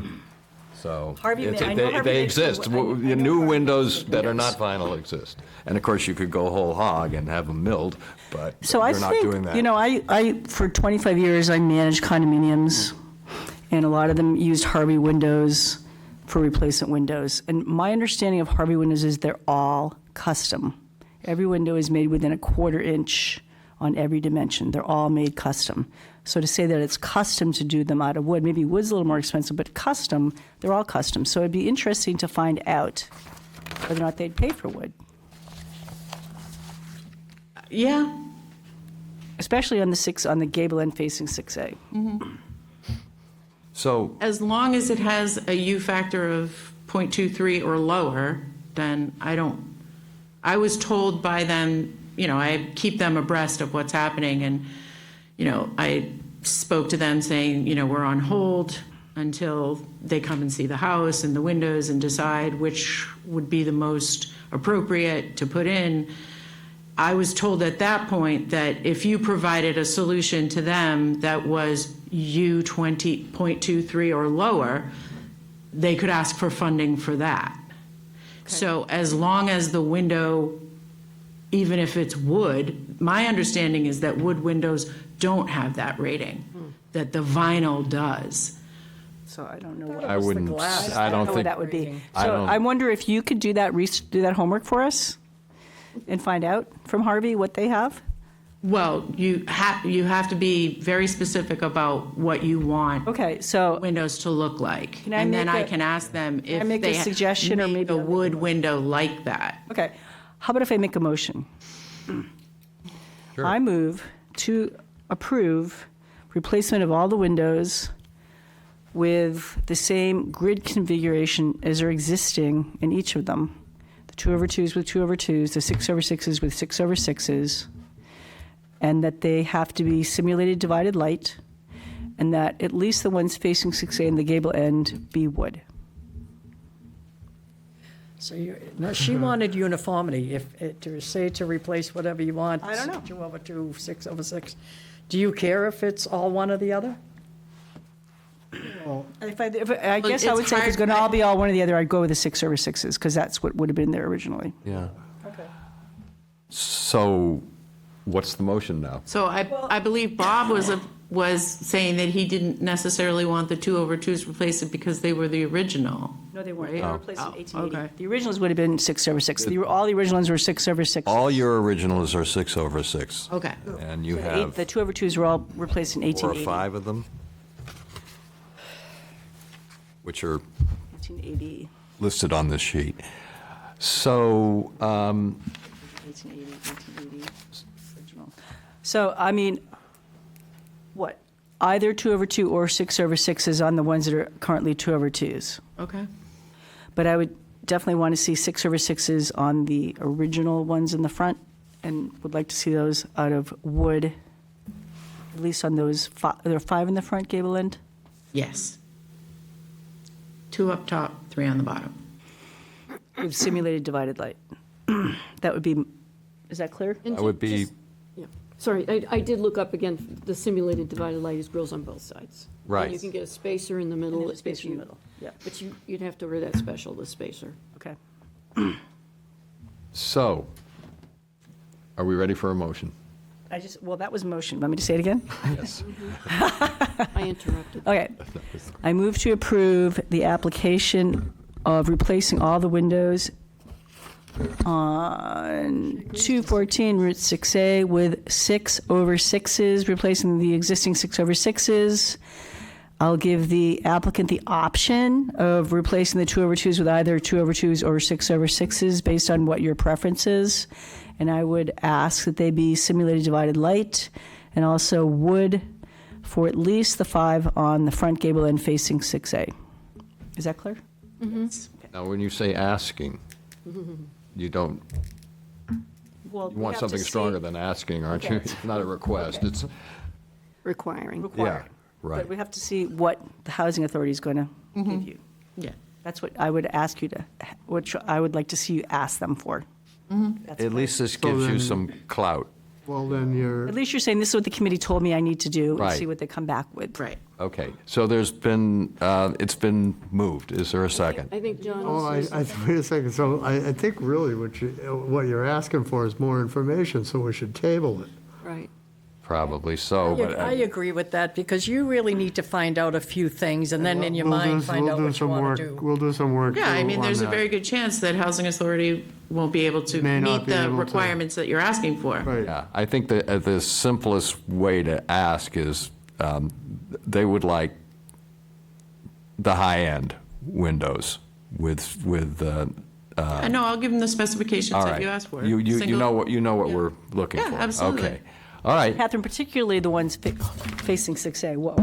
S1: So
S7: Harvey
S1: it's-
S7: I know Harvey
S1: they
S7: makes the-
S1: exist.
S7: I know
S1: The new
S7: Harvey
S1: windows
S7: makes the
S1: that are
S7: windows.
S1: not vinyl exist. And of course, you could go whole hog and have them milled, but
S7: So I
S1: you're not doing
S7: think,
S1: that.
S7: I for 25 years, I managed condominiums, and a lot of them used Harvey windows for replacement windows. And my understanding of Harvey windows is they're all custom. Every window is made within a 1/4 inch on every dimension. They're all made custom. So to say that it's custom to do them out of wood, maybe wood's a little more expensive, but custom, they're all custom. So it'd be interesting to find out whether or not they'd pay for wood,
S6: Yeah.
S7: especially on the gable end facing 6A.
S1: So
S6: As long as it has a U factor of 0.23 or lower, then I was told by them, I keep them abreast of what's happening, and, I spoke to them saying, we're on hold until they come and see the house and the windows and decide which would be the most appropriate to put in. I was told at that point that if you provided a solution to them that was U 20.23 or lower, they could ask for funding for that. So as long as the window, even if it's wood, my understanding is that wood windows don't have that rating, that the vinyl does.
S7: So I don't know what.
S1: I wouldn't, I don't
S7: what
S1: think,
S7: that would be.
S1: I
S7: So
S1: don't-
S7: I wonder if you could do that, do that homework for us and find out from Harvey what they have?
S6: Well, you have to be very specific about what you want
S7: Okay, so
S6: windows to look like.
S7: Can I
S6: And then
S7: make
S6: I
S7: a-
S6: can ask them if
S7: make a
S6: they
S7: suggestion or
S6: make
S7: maybe
S6: a
S7: I'll make a
S6: wood window like that.
S7: Okay, how about if I make a motion? I move to approve replacement of all the windows with the same grid configuration as are existing in each of them. The 2/2s with 2/2s, the 6/6s with 6/6s, and that they have to be simulated divided light, and that at least the ones facing 6A and the gable end be wood.
S10: So no, she wanted uniformity, to replace whatever you want.
S7: I don't know.
S10: 2/2, 6/6. Do you care if it's all one or the other?
S7: I guess I
S6: it's
S7: would say if it's
S6: hard-
S7: going to all be all one or the other, I'd go with the 6/6s, because that's what would have been there originally.
S1: yeah. So what's the motion now?
S6: So I believe Bob was saying that he didn't necessarily want the 2/2s replaced because they were the original.
S7: No, they weren't. They were replaced in 1880.
S6: okay.
S7: The originals would have been 6/6. All the original ones were 6/6.
S1: All your originals are 6/6.
S6: Okay.
S1: And you
S7: The
S1: have
S7: 2/2s were all replaced in
S1: 4 or
S7: 1880.
S1: 5 of them, which are
S7: 1880.
S1: listed on this sheet. So,
S7: 1880. Original. So, I mean, what? Either 2/2 or 6/6 is on the ones that are currently 2/2s.
S6: Okay.
S7: But I would definitely want to see 6/6s on the original ones in the front, and would like to see those out of wood, at least on those there are 5 in the front gable end.
S6: Yes. 2 up top, 3 on the bottom.
S7: With simulated divided light. That would be, is that clear?
S1: That would be,
S3: Yeah. Sorry, I did look up again, the simulated divided light is grills on both sides. And
S1: Right.
S3: you can get a spacer in the middle.
S7: And a spacer in the middle, yeah.
S3: But you'd have to order that special, the spacer.
S7: Okay.
S1: so, are we ready for a motion?
S7: Well, that was motion. Want me to say it again?
S1: Yes.
S3: I interrupted.
S7: Okay. I move to approve the application of replacing all the windows on 214 Route 6A with 6/6s, replacing the existing 6/6s. I'll give the applicant the option of replacing the 2/2s with either 2/2s or 6/6s based on what your preference is. And I would ask that they be simulated divided light and also wood for at least the 5 on the front gable end facing 6A. Is that clear?
S1: Now, when you say asking, you don't,
S7: Well,
S1: you want something stronger than asking, aren't you? It's not a request, it's,
S3: Requiring.
S1: yeah, right.
S7: But we have to see what the housing authority is going to give you.
S6: Yeah.
S7: That's what I would ask you to, which I would like to see you ask them for. That's
S1: At
S7: what-
S1: least this gives you
S11: then-
S1: some clout.
S11: Well, then you're,
S7: At least you're saying, this is what the committee told me I need to do, and
S1: Right.
S7: see what they come back with.
S6: Right.
S1: Okay, so there's been, it's been moved. Is there a second?
S3: I think John
S11: oh,
S3: also said
S11: wait a second, so I think really what you're asking for is more information, so we should table it.
S3: right.
S1: Probably so, but
S10: I agree with that, because you really need to find out a few things, and then in your mind, find out what you want to do.
S11: We'll do some work.
S6: Yeah, I
S11: too
S6: mean,
S11: on
S6: there's a
S11: that.
S6: very good chance that housing authority won't be able to
S11: May not
S6: meet
S11: be
S6: the
S11: able to.
S6: requirements that you're asking for.
S11: Right.
S1: yeah, I think that the simplest way to ask is, they would like the high-end windows with,
S6: I know, I'll give them the specifications
S1: all
S6: that
S1: right.
S6: you asked for.
S1: You
S6: Single-
S1: know what
S6: yeah.
S1: we're looking
S6: Yeah,
S1: for.
S6: absolutely.
S1: Okay, all right.
S7: Catherine, particularly the ones facing 6A, whoa,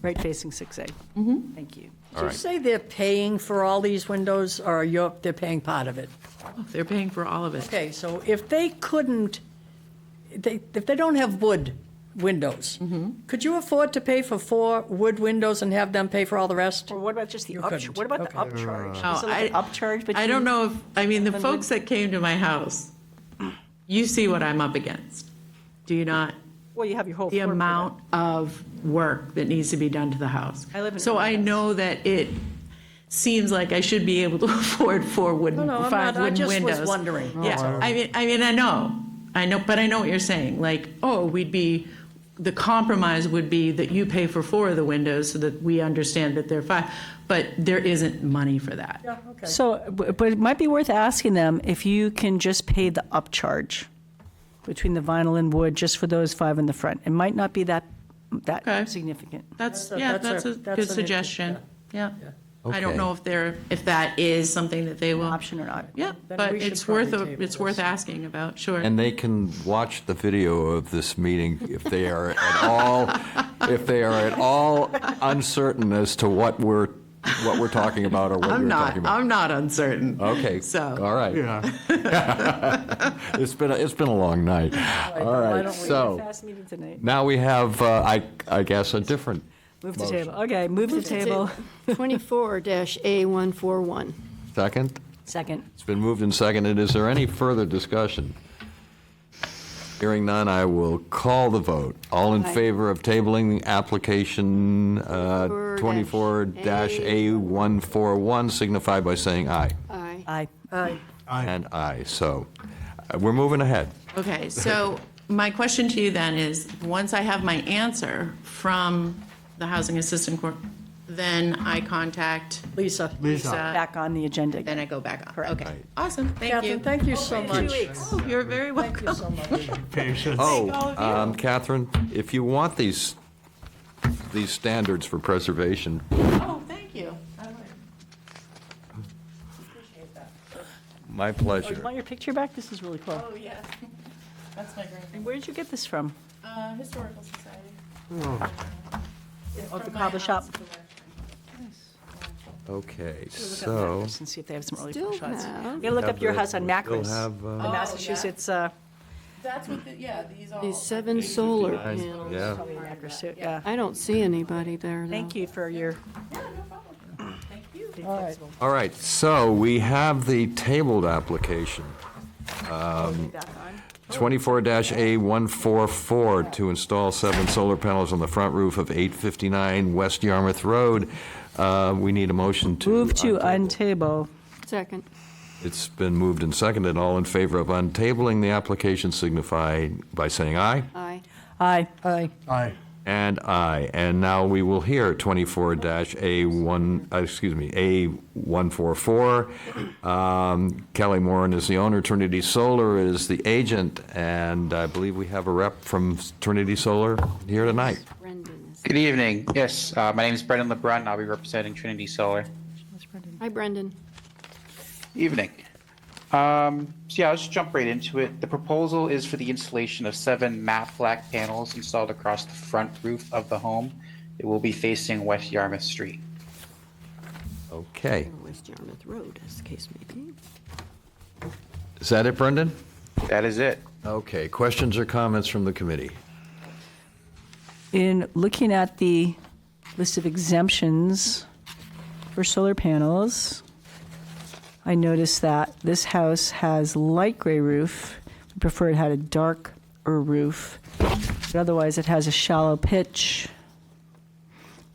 S7: right facing 6A. Thank you.
S1: All
S10: Did
S1: right.
S10: you say they're paying for all these windows, or they're paying part of it?
S6: They're paying for all of it.
S10: Okay, so if they couldn't, if they don't have wood windows, could you afford to pay for 4 wood windows and have them pay for all the rest?
S7: Or what about just the
S10: You
S7: upcharge?
S10: couldn't.
S7: What about the
S10: Okay.
S7: upcharge?
S6: Oh,
S7: Is it like an upcharge between?
S6: I don't know if, I mean, the
S7: 700?
S6: folks that came to my house, you see what I'm up against. Do you not?
S7: Well, you have your whole
S6: The
S7: floor plan.
S6: amount of work that needs to be done to the house.
S7: I live in
S6: So I
S7: Oregon.
S6: know that it seems like I should be able to afford 5
S10: No, I'm
S6: wooden
S10: not, I just
S6: windows.
S10: was wondering.
S6: Yeah, I know, but I know what you're saying. Like, oh, the compromise would be that you pay for 4 of the windows so that we understand that they're 5, but there isn't money for that.
S7: So, but it might be worth asking them if you can just pay the upcharge between the vinyl and wood just for those 5 in the front. It might not be that
S6: Okay.
S7: significant.
S6: That's
S10: a-
S6: a
S10: that's
S6: good
S10: an issue,
S6: suggestion. Yeah. I don't
S1: Okay.
S6: know if that is something that they will.
S7: Option or not.
S6: Yeah,
S10: Then
S6: but
S10: we should
S6: it's worth,
S10: probably table
S6: it's worth
S10: this.
S6: asking about, sure.
S1: And they can watch the video of this meeting if they are at all uncertain as to what we're talking about or what you're talking about.
S6: I'm not uncertain.
S1: Okay,
S6: So-
S1: all right.
S11: Yeah.
S1: It's been a long night. All
S7: Why
S1: right,
S7: don't we-
S1: so
S7: Fast meeting tonight.
S1: now we have, I guess, a different,
S7: Move to table. Okay, move to table.
S3: 24-A141.
S1: second?
S7: Second.
S1: It's been moved and seconded. Is there any further discussion? Hearing none, I will call the vote. All in
S3: Aye.
S1: favor of tabling the application 24-A141 signify by saying aye.
S3: Aye.
S7: Aye.
S1: And aye, so we're moving ahead.
S6: Okay, so my question to you then is, once I have my answer from the Housing Assistant Corp, then I contact
S10: Lisa.
S6: Lisa,
S7: Back on the agenda
S6: then
S7: again.
S6: I go back on. Okay, awesome, thank
S10: Catherine,
S6: you.
S10: thank you so much.
S6: Oh, you're very
S10: Thank you
S6: welcome.
S10: so much.
S11: Patience.
S1: Oh, Catherine, if you want these standards for preservation,
S6: Oh, thank you. I would. Appreciate that.
S1: my
S7: Oh, you
S1: pleasure.
S7: want your picture back? This is really cool.
S6: Oh, yeah, that's my grand,
S7: And where did you get this from?
S6: Historical Society.
S7: Oh, the cobbler shop.
S1: Okay,
S10: Look up
S1: so.
S10: maps and see if they have some early
S3: Still
S10: shots.
S3: have-
S10: You gotta look up your house on
S1: Still
S10: Macris,
S1: have,
S10: the Massachusetts.
S6: That's what, these all.
S3: These 7 solar panels.
S1: Yeah.
S10: Probably Macris too, yeah.
S3: I don't see anybody there, though.
S10: Thank you for your. All right.
S1: All right, so we have the tabled application. 24-A144 to install 7 solar panels on the front roof of 859 West Yarmouth Road. We need a motion to.
S10: Move to
S1: untable.
S10: untable.
S3: Second.
S1: It's been moved and seconded. All in favor of untabling the application signify by saying aye.
S3: Aye.
S10: Aye. Aye.
S5: Aye.
S1: And aye. And now we will hear 24-A144. Kelly Moran is the owner, Trinity Solar is the agent, and I believe we have a rep from Trinity Solar here tonight.
S3: Brendan is.
S12: Good evening. Yes, my name is Brendan LeBrun. I'll be representing Trinity Solar.
S3: Hi, Brendan.
S12: Evening. So yeah, I'll just jump right into it. The proposal is for the installation of 7 matte black panels installed across the front roof of the home. It will be facing West Yarmouth Street.
S1: Okay.
S3: West Yarmouth Road, as the case may be.
S1: Is that it, Brendan?
S12: That is it.
S1: Okay. Questions or comments from the committee?
S10: In looking at the list of exemptions for solar panels, I noticed that this house has light gray roof. I prefer it had a darker roof, but otherwise it has a shallow pitch.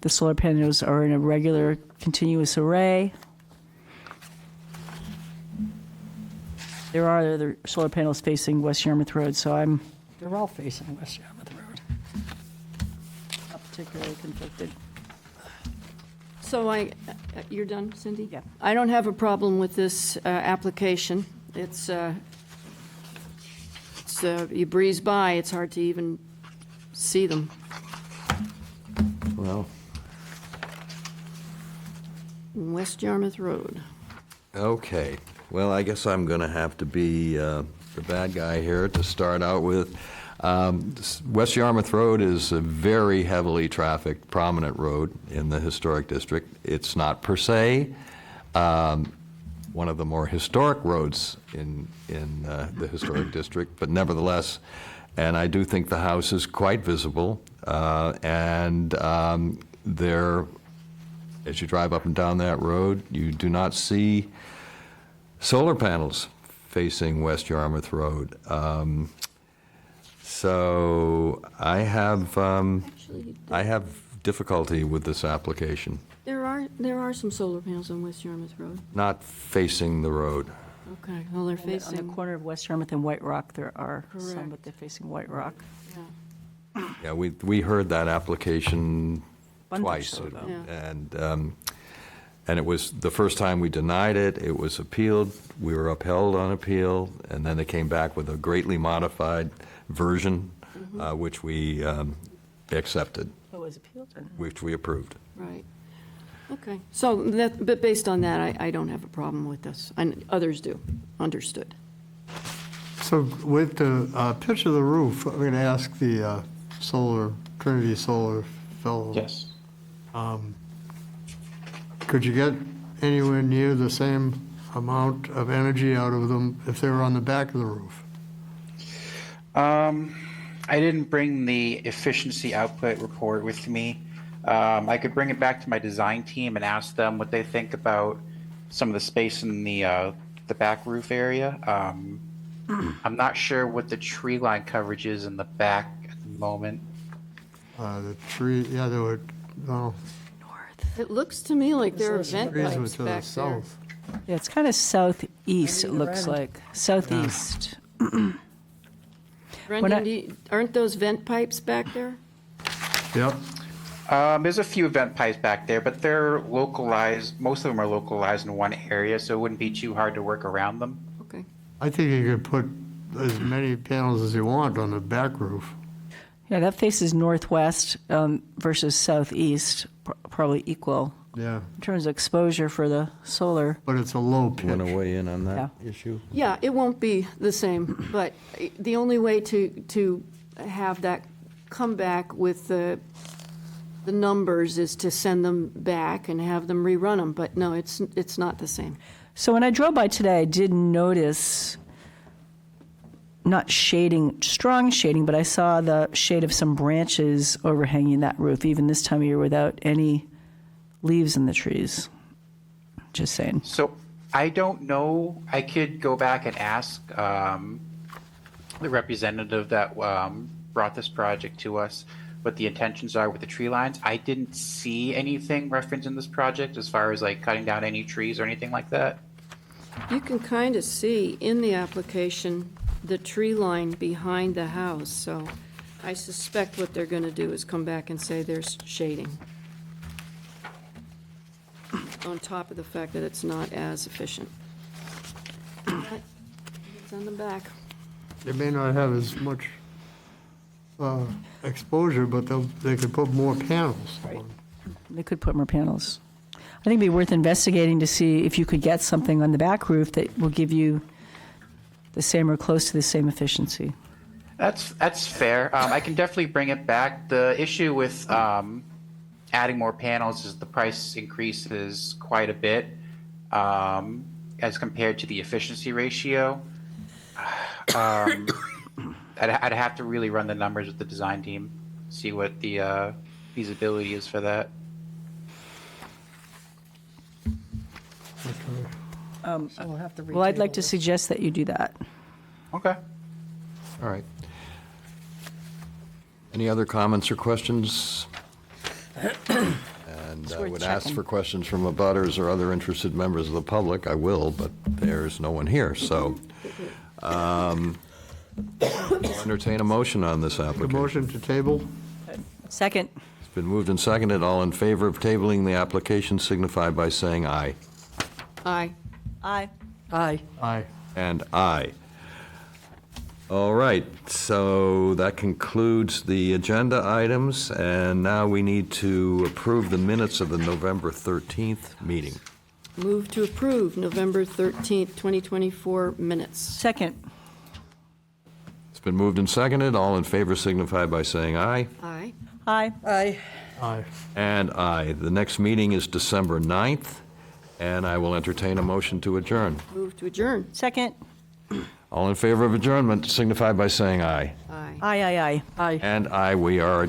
S10: The solar panels are in a regular continuous array. There are other solar panels facing West Yarmouth Road, so they're all facing West Yarmouth Road. Not particularly conflicted.
S3: So you're done, Cindy?
S10: Yeah.
S3: I don't have a problem with this application. It's you breeze by, it's hard to even see them.
S1: Well,
S3: West Yarmouth Road.
S1: okay. Well, I guess I'm going to have to be the bad guy here to start out with. West Yarmouth Road is a very heavily trafficked, prominent road in the historic district. It's not per se one of the more historic roads in the historic district, but nevertheless, and I do think the house is quite visible. There, as you drive up and down that road, you do not see solar panels facing West Yarmouth Road. So I have difficulty with this application,
S3: There are some solar panels on West Yarmouth Road.
S1: not facing the road.
S3: Okay, well, they're
S10: On the
S3: facing,
S10: corner of West Yarmouth and White Rock, there are some,
S3: Correct.
S10: but they're facing White Rock.
S1: Yeah, we heard that application
S10: Bunch
S1: twice.
S10: so, though.
S3: Yeah.
S1: And it was, the first time we denied it, it was appealed, we were upheld on appeal, and then they came back with a greatly modified version, which we accepted,
S10: It was appealed, then.
S1: which we approved.
S3: right. Okay, so but based on that, I don't have a problem with this, and others do. Understood.
S11: So with the pitch of the roof, I'm going to ask the Trinity Solar fellow.
S12: Yes.
S11: Could you get anywhere near the same amount of energy out of them if they were on the back of the roof?
S12: I didn't bring the efficiency output report with me. I could bring it back to my design team and ask them what they think about some of the space in the back roof area. I'm not sure what the tree line coverage is in the back at the moment.
S11: The tree, yeah, there were, no,
S3: It looks to me like there are vent
S11: trees were
S3: pipes
S11: to the
S3: back there.
S11: south.
S10: Yeah, it's kind of southeast, it looks like. Southeast.
S3: Brendan, aren't those vent pipes back there?
S11: Yep.
S12: There's a few vent pipes back there, but they're localized. Most of them are localized in one area, so it wouldn't be too hard to work around them.
S3: Okay.
S11: I think you could put as many panels as you want on the back roof.
S10: Yeah, that faces northwest versus southeast, probably equal
S11: Yeah,
S10: in terms of exposure for the solar.
S11: but it's a low pitch.
S1: Want to weigh in on that issue?
S3: Yeah, it won't be the same, but the only way to have that come back with the the numbers is to send them back and have them rerun them, but no, it's not the same.
S7: So when I drove by today, I did notice not shading, strong shading, but I saw the shade of some branches overhanging that roof, even this time of year without any leaves in the trees. Just saying.
S12: So I don't know. I could go back and ask the representative that brought this project to us what the intentions are with the tree lines. I didn't see anything referenced in this project as far as like cutting down any trees or anything like that.
S3: You can kind of see in the application the tree line behind the house, so I suspect what they're going to do is come back and say there's shading. On top of the fact that it's not as efficient. It's on the back.
S11: They may not have as much exposure, but they could put more panels.
S7: They could put more panels. I think it'd be worth investigating to see if you could get something on the back roof that will give you the same or close to the same efficiency.
S12: That's fair. I can definitely bring it back. The issue with adding more panels is the price increases quite a bit as compared to the efficiency ratio. I'd have to really run the numbers with the design team, see what the feasibility is for that.
S7: We'll have to well, I'd like to suggest that you do that.
S12: Okay.
S1: All right. Any other comments or questions? And I would ask for questions from abutters or other interested members of the public. I will, but there's no one here, so I'll entertain a motion on this
S11: A
S1: application.
S11: motion to table?
S7: Second.
S1: It's been moved and seconded. All in favor of tabling the application signify by saying aye.
S3: Aye.
S7: Aye. Aye.
S11: Aye.
S1: And aye. All right, so that concludes the agenda items, and now we need to approve the minutes of the November 13th meeting.
S3: Move to approve November 13th, 2024 minutes.
S7: Second.
S1: It's been moved and seconded. All in favor signify by saying aye.
S3: Aye.
S7: Aye. Aye.
S11: Aye.
S1: And aye. The next meeting is December 9th, and I will entertain a motion to adjourn.
S3: Move to adjourn.
S7: Second.
S1: All in favor of adjournment signify by saying aye.
S3: Aye.
S7: Aye, aye, aye. Aye.
S1: And aye, we are adjourned.